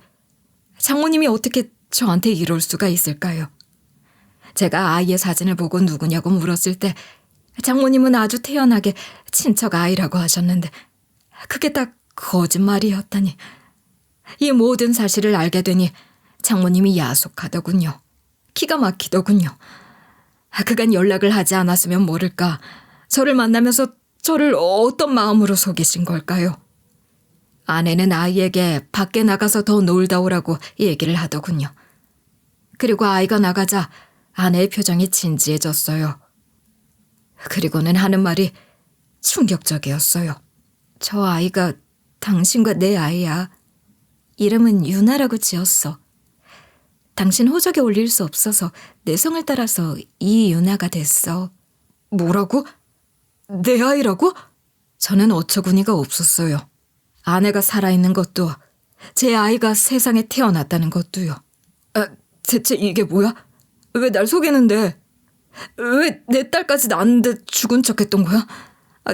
장모님이 어떻게 저한테 이럴 수가 있을까요? 제가 아이의 사진을 보고 누구냐고 물었을 때 장모님은 아주 태연하게 친척 아이라고 하셨는데 그게 딱 거짓말이었다니. 이 모든 사실을 알게 되니 장모님이 야속하더군요. 기가 막히더군요. 그간 연락을 하지 않았으면 모를까 저를 만나면서 저를 어떤 마음으로 속이신 걸까요? 아내는 아이에게 밖에 나가서 더 놀다 오라고 얘기를 하더군요. 그리고 아이가 나가자 아내의 표정이 진지해졌어요. 그리고는 하는 말이 충격적이었어요. 저 아이가 당신과 내 아이야. 이름은 유나라고 지었어. 당신 호적에 올릴 수 없어서 내 성을 따라서 이유나가 됐어. 뭐라고? 내 아이라고? 저는 어처구니가 없었어요. 아내가 살아있는 것도 제 아이가 세상에 태어났다는 것도요. 대체 이게 뭐야? 왜 날 속이는데? 왜 내 딸까지 낳았는데 죽은 척했던 거야?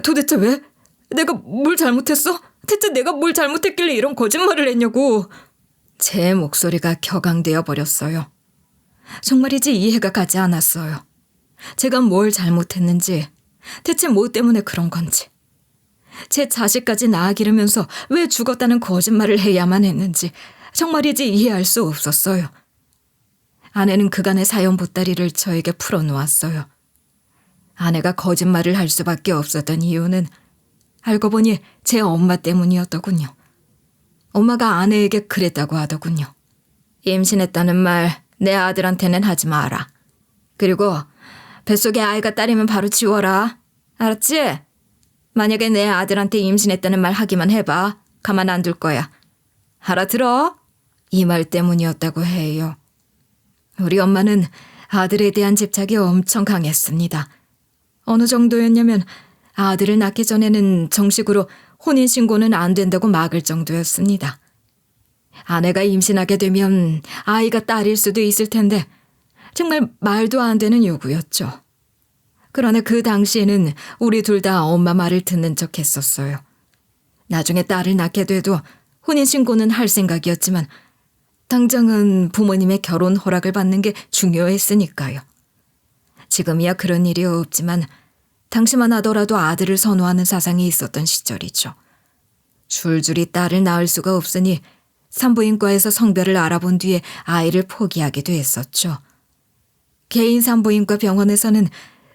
도대체 왜? 내가 뭘 잘못했어? 대체 내가 뭘 잘못했길래 이런 거짓말을 했냐고. 제 목소리가 격앙되어 버렸어요. 정말이지 이해가 가지 않았어요. 제가 뭘 잘못했는지, 대체 뭐 때문에 그런 건지, 제 자식까지 낳아 기르면서 왜 죽었다는 거짓말을 해야만 했는지 정말이지 이해할 수 없었어요. 아내는 그간의 사연 보따리를 저에게 풀어놓았어요. 아내가 거짓말을 할 수밖에 없었던 이유는 알고 보니 제 엄마 때문이었더군요. 엄마가 아내에게 그랬다고 하더군요. 임신했다는 말 내 아들한테는 하지 마라. 그리고 뱃속에 아이가 딸이면 바로 지워라. 알았지? 만약에 내 아들한테 임신했다는 말 하기만 해봐. 가만 안 둘 거야. 알아들어? 이 말 때문이었다고 해요. 우리 엄마는 아들에 대한 집착이 엄청 강했습니다. 어느 정도였냐면 아들을 낳기 전에는 정식으로 혼인신고는 안 된다고 막을 정도였습니다. 아내가 임신하게 되면 아이가 딸일 수도 있을 텐데 정말 말도 안 되는 요구였죠. 그러나 그 당시에는 우리 둘 다 엄마 말을 듣는 척 했었어요. 나중에 딸을 낳게 돼도 혼인신고는 할 생각이었지만 당장은 부모님의 결혼 허락을 받는 게 중요했으니까요. 지금이야 그런 일이 없지만 당시만 하더라도 아들을 선호하는 사상이 있었던 시절이죠. 줄줄이 딸을 낳을 수가 없으니 산부인과에서 성별을 알아본 뒤에 아이를 포기하기도 했었죠. 개인 산부인과 병원에서는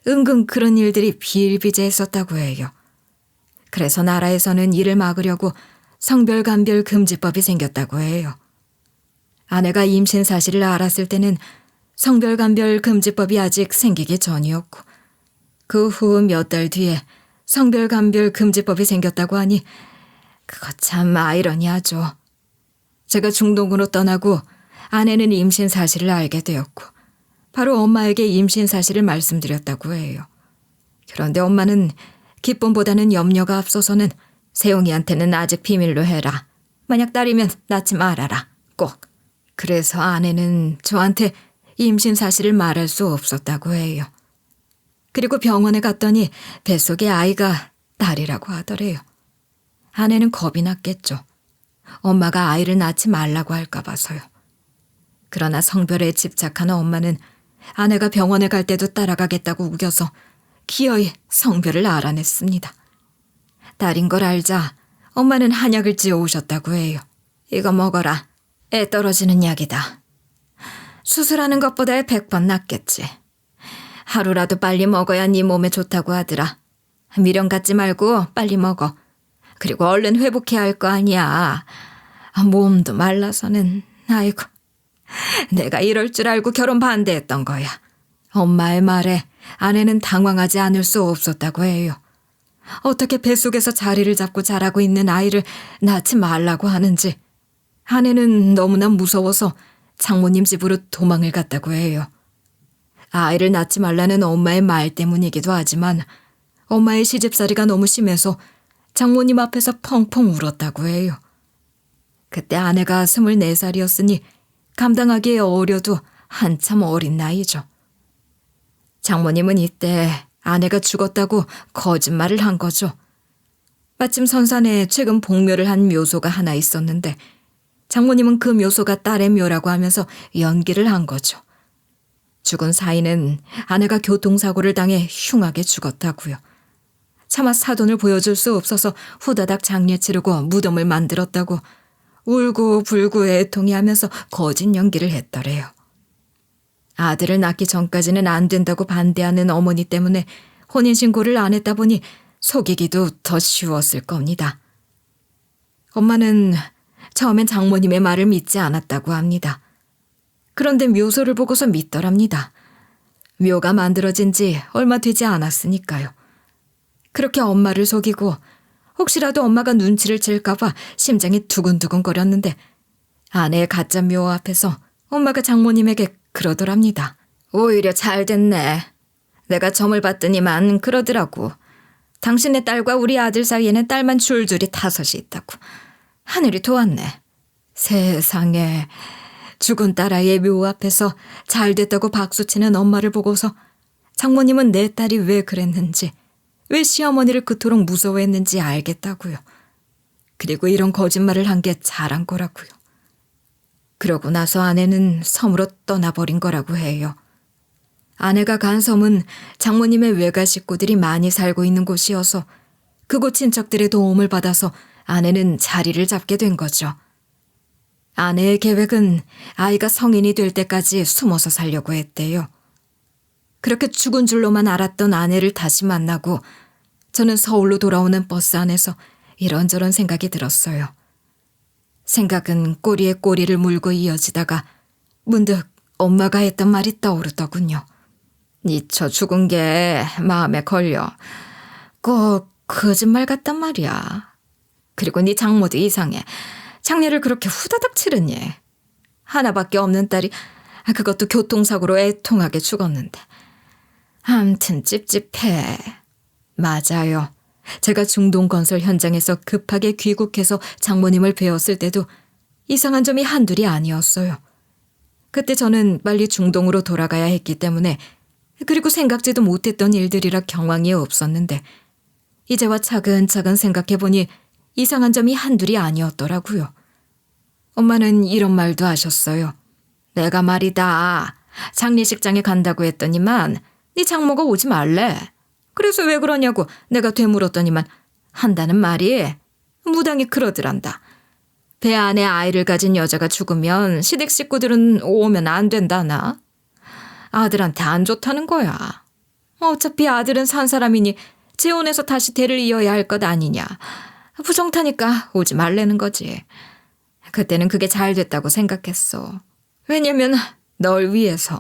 은근 그런 일들이 비일비재했었다고 해요. 그래서 나라에서는 이를 막으려고 성별감별 금지법이 생겼다고 해요. 아내가 임신 사실을 알았을 때는 성별감별 금지법이 아직 생기기 전이었고 그 후 몇 달 뒤에 성별감별 금지법이 생겼다고 하니 그거 참 아이러니하죠. 제가 중동으로 떠나고 아내는 임신 사실을 알게 되었고 바로 엄마에게 임신 사실을 말씀드렸다고 해요. 그런데 엄마는 기쁨보다는 염려가 앞서서는 세용이한테는 아직 비밀로 해라. 만약 딸이면 낳지 말아라. 꼭. 그래서 아내는 저한테 임신 사실을 말할 수 없었다고 해요. 그리고 병원에 갔더니 뱃속에 아이가 딸이라고 하더래요. 아내는 겁이 났겠죠. 엄마가 아이를 낳지 말라고 할까 봐서요. 그러나 성별에 집착하는 엄마는 아내가 병원에 갈 때도 따라가겠다고 우겨서 기어이 성별을 알아냈습니다. 딸인 걸 알자 엄마는 한약을 지어 오셨다고 해요. 이거 먹어라. 애 떨어지는 약이다. 수술하는 것보다 100번 낫겠지. 하루라도 빨리 먹어야 네 몸에 좋다고 하더라. 미련 갖지 말고 빨리 먹어. 그리고 얼른 회복해야 할 거 아니야. 몸도 말라서는. 아이고. 내가 이럴 줄 알고 결혼 반대했던 거야. 엄마의 말에 아내는 당황하지 않을 수 없었다고 해요. 어떻게 뱃속에서 자리를 잡고 자라고 있는 아이를 낳지 말라고 하는지 아내는 너무나 무서워서 장모님 집으로 도망을 갔다고 해요. 아이를 낳지 말라는 엄마의 말 때문이기도 하지만 엄마의 시집살이가 너무 심해서 장모님 앞에서 펑펑 울었다고 해요. 그때 아내가 24살이었으니 감당하기에 어려도 한참 어린 나이죠. 장모님은 이때 아내가 죽었다고 거짓말을 한 거죠. 마침 선산에 최근 복묘를 한 묘소가 하나 있었는데 장모님은 그 묘소가 딸의 묘라고 하면서 연기를 한 거죠. 죽은 사인은 아내가 교통사고를 당해 흉하게 죽었다고요. 차마 사돈을 보여줄 수 없어서 후다닥 장례 치르고 무덤을 만들었다고 울고 불고 애통해하면서 거짓 연기를 했더래요. 아들을 낳기 전까지는 안 된다고 반대하는 어머니 때문에 혼인신고를 안 했다 보니 속이기도 더 쉬웠을 겁니다. 엄마는 처음엔 장모님의 말을 믿지 않았다고 합니다. 그런데 묘소를 보고서 믿더랍니다. 묘가 만들어진 지 얼마 되지 않았으니까요. 그렇게 엄마를 속이고 혹시라도 엄마가 눈치를 챌까 봐 심장이 두근두근거렸는데 아내의 가짜 묘 앞에서 엄마가 장모님에게 그러더랍니다. 오히려 잘 됐네. 내가 점을 봤더니만 그러더라고. 당신의 딸과 우리 아들 사이에는 딸만 줄줄이 5이 있다고. 하늘이 도왔네. 세상에, 죽은 딸아이의 묘 앞에서 잘 됐다고 박수치는 엄마를 보고서 장모님은 내 딸이 왜 그랬는지, 왜 시어머니를 그토록 무서워했는지 알겠다고요. 그리고 이런 거짓말을 한 게 잘한 거라고요. 그러고 나서 아내는 섬으로 떠나버린 거라고 해요. 아내가 간 섬은 장모님의 외가 식구들이 많이 살고 있는 곳이어서 그곳 친척들의 도움을 받아서 아내는 자리를 잡게 된 거죠. 아내의 계획은 아이가 성인이 될 때까지 숨어서 살려고 했대요. 그렇게 죽은 줄로만 알았던 아내를 다시 만나고 저는 서울로 돌아오는 버스 안에서 이런저런 생각이 들었어요. 생각은 꼬리에 꼬리를 물고 이어지다가 문득 엄마가 했던 말이 떠오르더군요. 니처 죽은 게 마음에 걸려. 꼭 거짓말 같단 말이야. 그리고 네 장모도 이상해. 장례를 그렇게 후다닥 치르니. 하나밖에 없는 딸이 그것도 교통사고로 애통하게 죽었는데. 암튼 찝찝해. 맞아요. 제가 중동건설 현장에서 급하게 귀국해서 장모님을 뵈었을 때도 이상한 점이 한둘이 아니었어요. 그때 저는 빨리 중동으로 돌아가야 했기 때문에, 그리고 생각지도 못했던 일들이라 경황이 없었는데 이제와 차근차근 생각해보니 이상한 점이 한둘이 아니었더라고요. 엄마는 이런 말도 하셨어요. 내가 말이다. 장례식장에 간다고 했더니만 네 장모가 오지 말래. 그래서 왜 그러냐고 내가 되물었더니만 한다는 말이 무당이 그러더란다. 배 안에 아이를 가진 여자가 죽으면 시댁 식구들은 오면 안 된다나. 아들한테 안 좋다는 거야. 어차피 아들은 산 사람이니 재혼해서 다시 대를 이어야 할 것 아니냐. 부정타니까 오지 말라는 거지. 그때는 그게 잘 됐다고 생각했어. 왜냐면 널 위해서.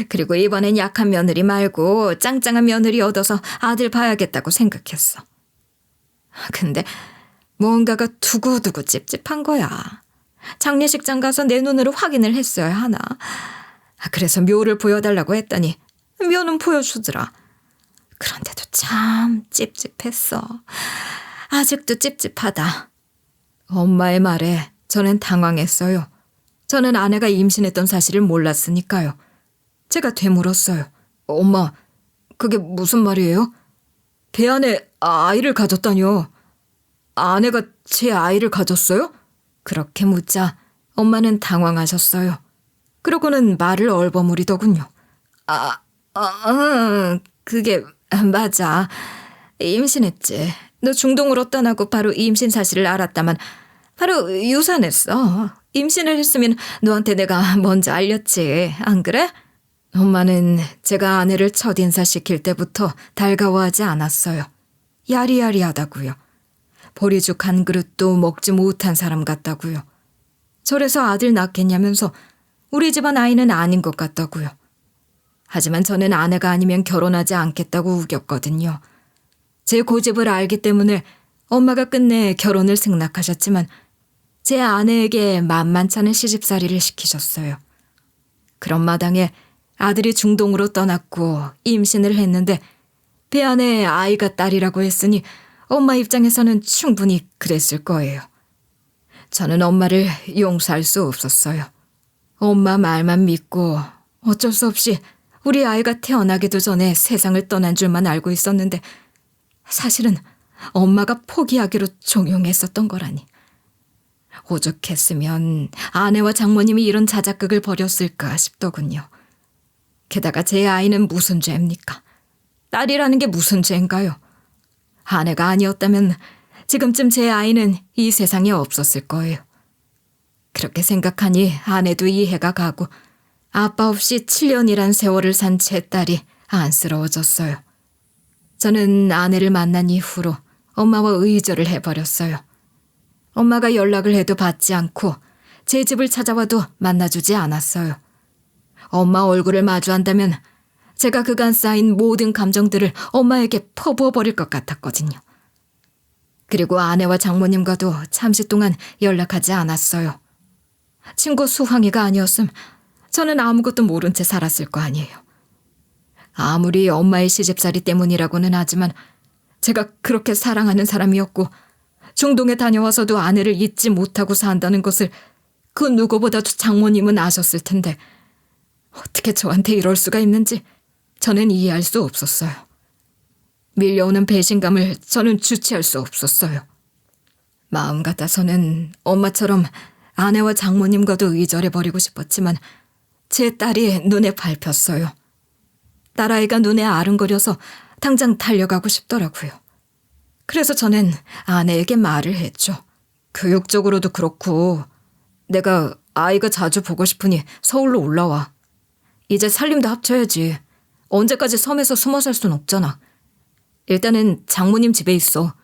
그리고 이번엔 약한 며느리 말고 짱짱한 며느리 얻어서 아들 봐야겠다고 생각했어. 근데 뭔가가 두고두고 찝찝한 거야. 장례식장 가서 내 눈으로 확인을 했어야 하나. 그래서 묘를 보여달라고 했더니 묘는 보여주더라. 그런데도 참 찝찝했어. 아직도 찝찝하다. 엄마의 말에 저는 당황했어요. 저는 아내가 임신했던 사실을 몰랐으니까요. 제가 되물었어요. 엄마, 그게 무슨 말이에요? 배 안에 아이를 가졌다뇨. 아내가 제 아이를 가졌어요? 그렇게 묻자 엄마는 당황하셨어요. 그러고는 말을 얼버무리더군요. 그게 맞아. 임신했지. 너 중동으로 떠나고 바로 임신 사실을 알았다만 바로 유산했어. 임신을 했으면 너한테 내가 먼저 알렸지. 안 그래? 엄마는 제가 아내를 첫 인사시킬 때부터 달가워하지 않았어요. 야리야리하다고요. 보리죽 한 그릇도 먹지 못한 사람 같다고요. 저래서 아들 낳겠냐면서 우리 집안 아이는 아닌 것 같다고요. 하지만 저는 아내가 아니면 결혼하지 않겠다고 우겼거든요. 제 고집을 알기 때문에 엄마가 끝내 결혼을 승낙하셨지만 제 아내에게 만만찮은 시집살이를 시키셨어요. 그런 마당에 아들이 중동으로 떠났고 임신을 했는데 배 안에 아이가 딸이라고 했으니 엄마 입장에서는 충분히 그랬을 거예요. 저는 엄마를 용서할 수 없었어요. 엄마 말만 믿고 어쩔 수 없이 우리 아이가 태어나기도 전에 세상을 떠난 줄만 알고 있었는데 사실은 엄마가 포기하기로 종용했었던 거라니. 오죽했으면 아내와 장모님이 이런 자작극을 벌였을까 싶더군요. 게다가 제 아이는 무슨 죄입니까? 딸이라는 게 무슨 죄인가요? 아내가 아니었다면 지금쯤 제 아이는 이 세상에 없었을 거예요. 그렇게 생각하니 아내도 이해가 가고 아빠 없이 7년이란 세월을 산 제 딸이 안쓰러워졌어요. 저는 아내를 만난 이후로 엄마와 의절을 해버렸어요. 엄마가 연락을 해도 받지 않고 제 집을 찾아와도 만나주지 않았어요. 엄마 얼굴을 마주한다면 제가 그간 쌓인 모든 감정들을 엄마에게 퍼부어버릴 것 같았거든요. 그리고 아내와 장모님과도 잠시 동안 연락하지 않았어요. 친구 수황이가 아니었음 저는 아무것도 모른 채 살았을 거 아니에요. 아무리 엄마의 시집살이 때문이라고는 하지만 제가 그렇게 사랑하는 사람이었고 중동에 다녀와서도 아내를 잊지 못하고 산다는 것을 그 누구보다도 장모님은 아셨을 텐데 어떻게 저한테 이럴 수가 있는지 저는 이해할 수 없었어요. 밀려오는 배신감을 저는 주체할 수 없었어요. 마음 같아서는 엄마처럼 아내와 장모님과도 의절해버리고 싶었지만 제 딸이 눈에 밟혔어요. 딸아이가 눈에 아른거려서 당장 달려가고 싶더라고요. 그래서 저는 아내에게 말을 했죠. 교육적으로도 그렇고 내가 아이가 자주 보고 싶으니 서울로 올라와. 이제 살림도 합쳐야지. 언제까지 섬에서 숨어 살 순 없잖아. 일단은 장모님 집에 있어.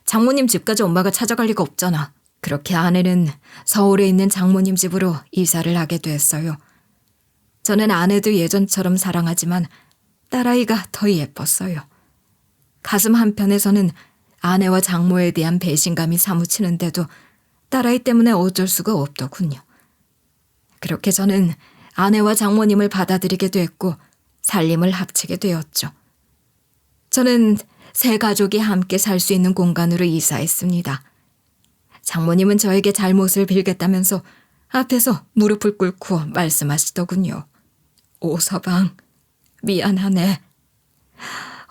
장모님 집까지 엄마가 찾아갈 리가 없잖아. 그렇게 아내는 서울에 있는 장모님 집으로 이사를 하게 됐어요. 저는 아내도 예전처럼 사랑하지만 딸아이가 더 예뻤어요. 가슴 한편에서는 아내와 장모에 대한 배신감이 사무치는데도 딸아이 때문에 어쩔 수가 없더군요. 그렇게 저는 아내와 장모님을 받아들이게 됐고 살림을 합치게 되었죠. 저는 세 가족이 함께 살 수 있는 공간으로 이사했습니다. 장모님은 저에게 잘못을 빌겠다면서 앞에서 무릎을 꿇고 말씀하시더군요. 오서방, 미안하네.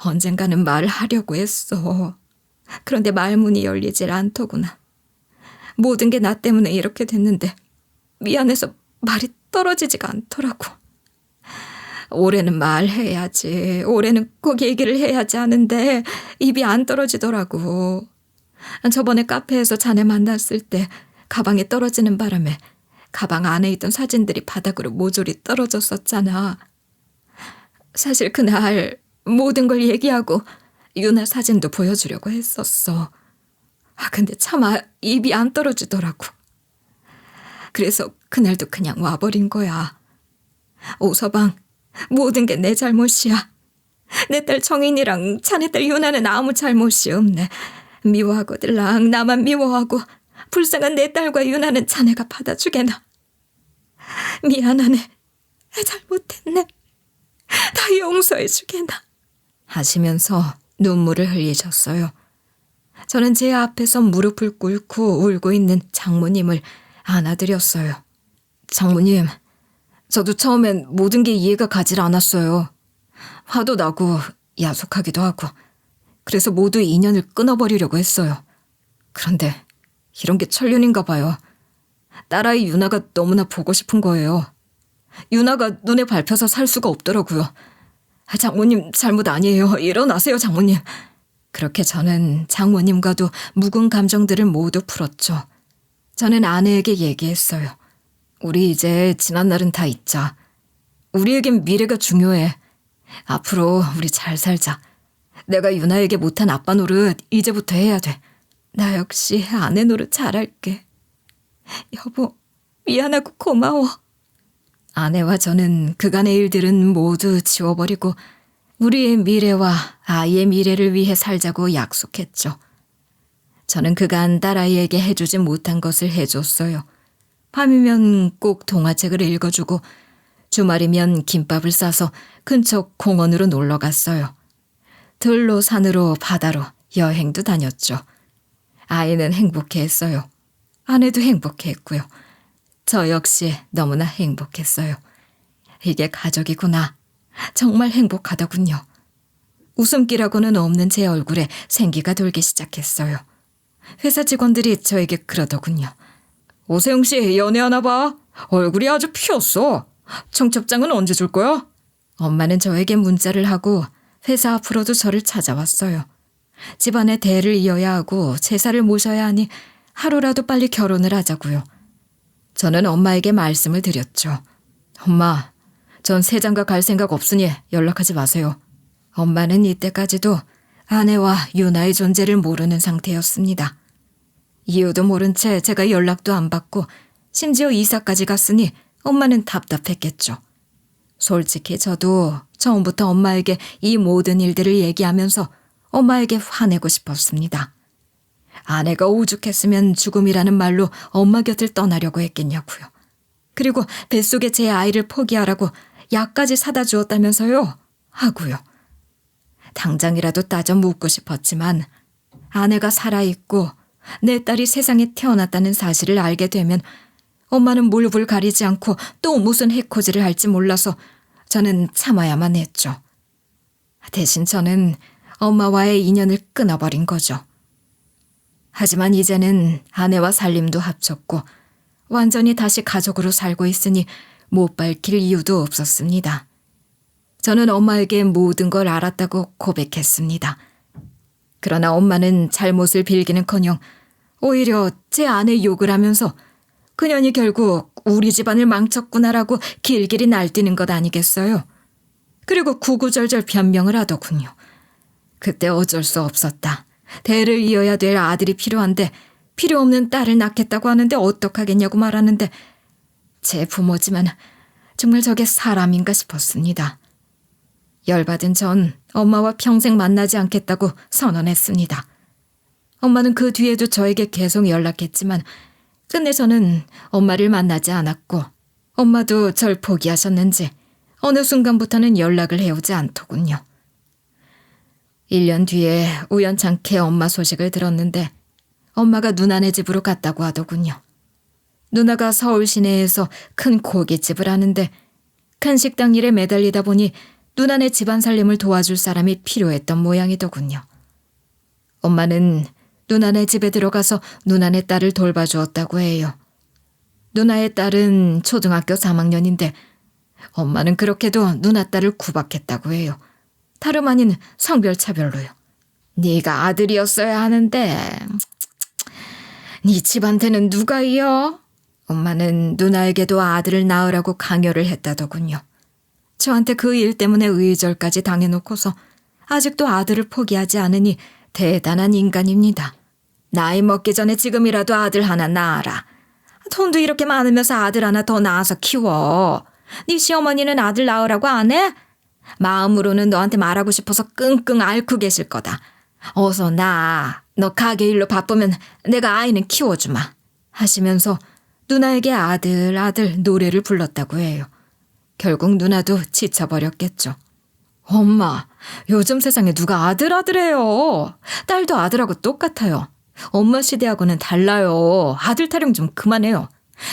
언젠가는 말을 하려고 했어. 그런데 말문이 열리질 않더구나. 모든 게 나 때문에 이렇게 됐는데 미안해서 말이 떨어지지가 않더라고. 올해는 말해야지. 올해는 꼭 얘기를 해야지 하는데 입이 안 떨어지더라고. 저번에 카페에서 자네 만났을 때 가방에 떨어지는 바람에 가방 안에 있던 사진들이 바닥으로 모조리 떨어졌었잖아. 사실 그날 모든 걸 얘기하고 유나 사진도 보여주려고 했었어. 근데 차마 입이 안 떨어지더라고. 그래서 그날도 그냥 와버린 거야. 오서방, 모든 게 내 잘못이야. 내 딸 정인이랑 자네 딸 유나는 아무 잘못이 없네. 미워하거들랑 나만 미워하고 불쌍한 내 딸과 유나는 자네가 받아주게나. 미안하네. 잘못했네. 다 용서해주게나. 하시면서 눈물을 흘리셨어요. 저는 제 앞에서 무릎을 꿇고 울고 있는 장모님을 안아드렸어요. 장모님, 저도 처음엔 모든 게 이해가 가질 않았어요. 화도 나고 야속하기도 하고 그래서 모두 인연을 끊어버리려고 했어요. 그런데 이런 게 천륜인가 봐요. 딸아이 유나가 너무나 보고 싶은 거예요. 유나가 눈에 밟혀서 살 수가 없더라고요. 장모님 잘못 아니에요. 일어나세요, 장모님. 그렇게 저는 장모님과도 묵은 감정들을 모두 풀었죠. 저는 아내에게 얘기했어요. 우리 이제 지난 날은 다 잊자. 우리에겐 미래가 중요해. 앞으로 우리 잘 살자. 내가 유나에게 못한 아빠 노릇 이제부터 해야 돼. 나 역시 아내 노릇 잘할게. 여보, 미안하고 고마워. 아내와 저는 그간의 일들은 모두 지워버리고 우리의 미래와 아이의 미래를 위해 살자고 약속했죠. 저는 그간 딸아이에게 해주지 못한 것을 해줬어요. 밤이면 꼭 동화책을 읽어주고 주말이면 김밥을 싸서 근처 공원으로 놀러 갔어요. 들로 산으로 바다로 여행도 다녔죠. 아이는 행복해했어요. 아내도 행복해했고요. 저 역시 너무나 행복했어요. 이게 가족이구나. 정말 행복하더군요. 웃음기라고는 없는 제 얼굴에 생기가 돌기 시작했어요. 회사 직원들이 저에게 그러더군요. 오세영 씨 연애하나 봐. 얼굴이 아주 피었어. 청첩장은 언제 줄 거야? 엄마는 저에게 문자를 하고 회사 앞으로도 저를 찾아왔어요. 집안의 대를 이어야 하고 제사를 모셔야 하니 하루라도 빨리 결혼을 하자고요. 저는 엄마에게 말씀을 드렸죠. 엄마, 전 세장가 갈 생각 없으니 연락하지 마세요. 엄마는 이때까지도 아내와 유나의 존재를 모르는 상태였습니다. 이유도 모른 채 제가 연락도 안 받고 심지어 이사까지 갔으니 엄마는 답답했겠죠. 솔직히 저도 처음부터 엄마에게 이 모든 일들을 얘기하면서 엄마에게 화내고 싶었습니다. 아내가 오죽했으면 죽음이라는 말로 엄마 곁을 떠나려고 했겠냐고요. 그리고 뱃속에 제 아이를 포기하라고 약까지 사다 주었다면서요? 하고요. 당장이라도 따져 묻고 싶었지만 아내가 살아있고 내 딸이 세상에 태어났다는 사실을 알게 되면 엄마는 무릎을 가리지 않고 또 무슨 해코지를 할지 몰라서 저는 참아야만 했죠. 대신 저는 엄마와의 인연을 끊어버린 거죠. 하지만 이제는 아내와 살림도 합쳤고 완전히 다시 가족으로 살고 있으니 못 밝힐 이유도 없었습니다. 저는 엄마에게 모든 걸 알았다고 고백했습니다. 그러나 엄마는 잘못을 빌기는커녕 오히려 제 아내 욕을 하면서 그년이 결국 우리 집안을 망쳤구나라고 길길이 날뛰는 것 아니겠어요? 그리고 구구절절 변명을 하더군요. 그때 어쩔 수 없었다. 대를 이어야 될 아들이 필요한데 필요 없는 딸을 낳겠다고 하는데 어떡하겠냐고 말하는데 제 부모지만 정말 저게 사람인가 싶었습니다. 열받은 전 엄마와 평생 만나지 않겠다고 선언했습니다. 엄마는 그 뒤에도 저에게 계속 연락했지만 끝내 저는 엄마를 만나지 않았고 엄마도 절 포기하셨는지 어느 순간부터는 연락을 해오지 않더군요. 1년 뒤에 우연찮게 엄마 소식을 들었는데 엄마가 누나네 집으로 갔다고 하더군요. 누나가 서울 시내에서 큰 고깃집을 하는데 큰 식당 일에 매달리다 보니 누나네 집안 살림을 도와줄 사람이 필요했던 모양이더군요. 엄마는 누나네 집에 들어가서 누나네 딸을 돌봐주었다고 해요. 누나의 딸은 초등학교 3학년인데 엄마는 그렇게도 누나 딸을 구박했다고 해요. 다름 아닌 성별차별로요. 네가 아들이었어야 하는데 네 집한테는 누가 이어? 엄마는 누나에게도 아들을 낳으라고 강요를 했다더군요. 저한테 그 일 때문에 의절까지 당해놓고서 아직도 아들을 포기하지 않으니 대단한 인간입니다. 나이 먹기 전에 지금이라도 아들 하나 낳아라. 돈도 이렇게 많으면서 아들 하나 더 낳아서 키워. 네 시어머니는 아들 낳으라고 안 해? 마음으로는 너한테 말하고 싶어서 끙끙 앓고 계실 거다. 어서 낳아. 너 가게 일로 바쁘면 내가 아이는 키워주마. 하시면서 누나에게 아들 노래를 불렀다고 해요. 결국 누나도 지쳐버렸겠죠. 엄마, 요즘 세상에 누가 아들해요. 딸도 아들하고 똑같아요. 엄마 시대하고는 달라요. 아들 타령 좀 그만해요.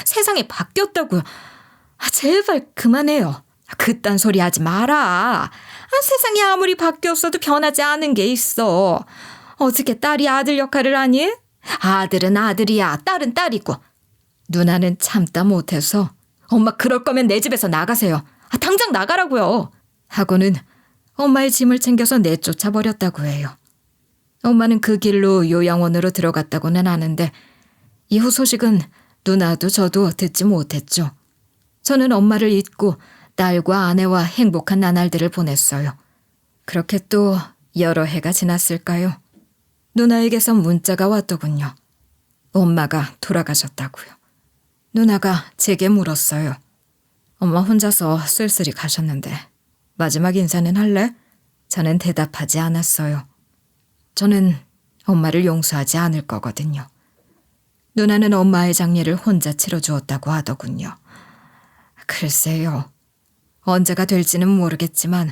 세상이 바뀌었다고요. 제발 그만해요. 그딴 소리 하지 마라. 세상이 아무리 바뀌었어도 변하지 않은 게 있어. 어떻게 딸이 아들 역할을 하니? 아들은 아들이야. 딸은 딸이고. 누나는 참다 못해서 엄마 그럴 거면 내 집에서 나가세요. 당장 나가라고요. 하고는 엄마의 짐을 챙겨서 내쫓아 버렸다고 해요. 엄마는 그 길로 요양원으로 들어갔다고는 하는데 이후 소식은 누나도 저도 듣지 못했죠. 저는 엄마를 잊고 딸과 아내와 행복한 나날들을 보냈어요. 그렇게 또 여러 해가 지났을까요? 누나에게서 문자가 왔더군요. 엄마가 돌아가셨다고요. 누나가 제게 물었어요. 엄마 혼자서 쓸쓸히 가셨는데 마지막 인사는 할래? 저는 대답하지 않았어요. 저는 엄마를 용서하지 않을 거거든요. 누나는 엄마의 장례를 혼자 치러주었다고 하더군요. 글쎄요. 언제가 될지는 모르겠지만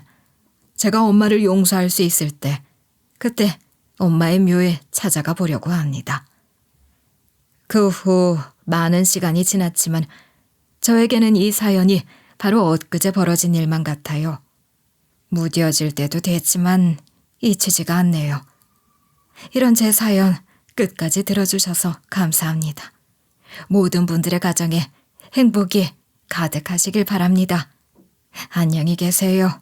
제가 엄마를 용서할 수 있을 때 그때 엄마의 묘에 찾아가 보려고 합니다. 그 후 많은 시간이 지났지만 저에게는 이 사연이 바로 엊그제 벌어진 일만 같아요. 무뎌질 때도 됐지만 잊히지가 않네요. 이런 제 사연 끝까지 들어주셔서 감사합니다. 모든 분들의 가정에 행복이 가득하시길 바랍니다. 안녕히 계세요.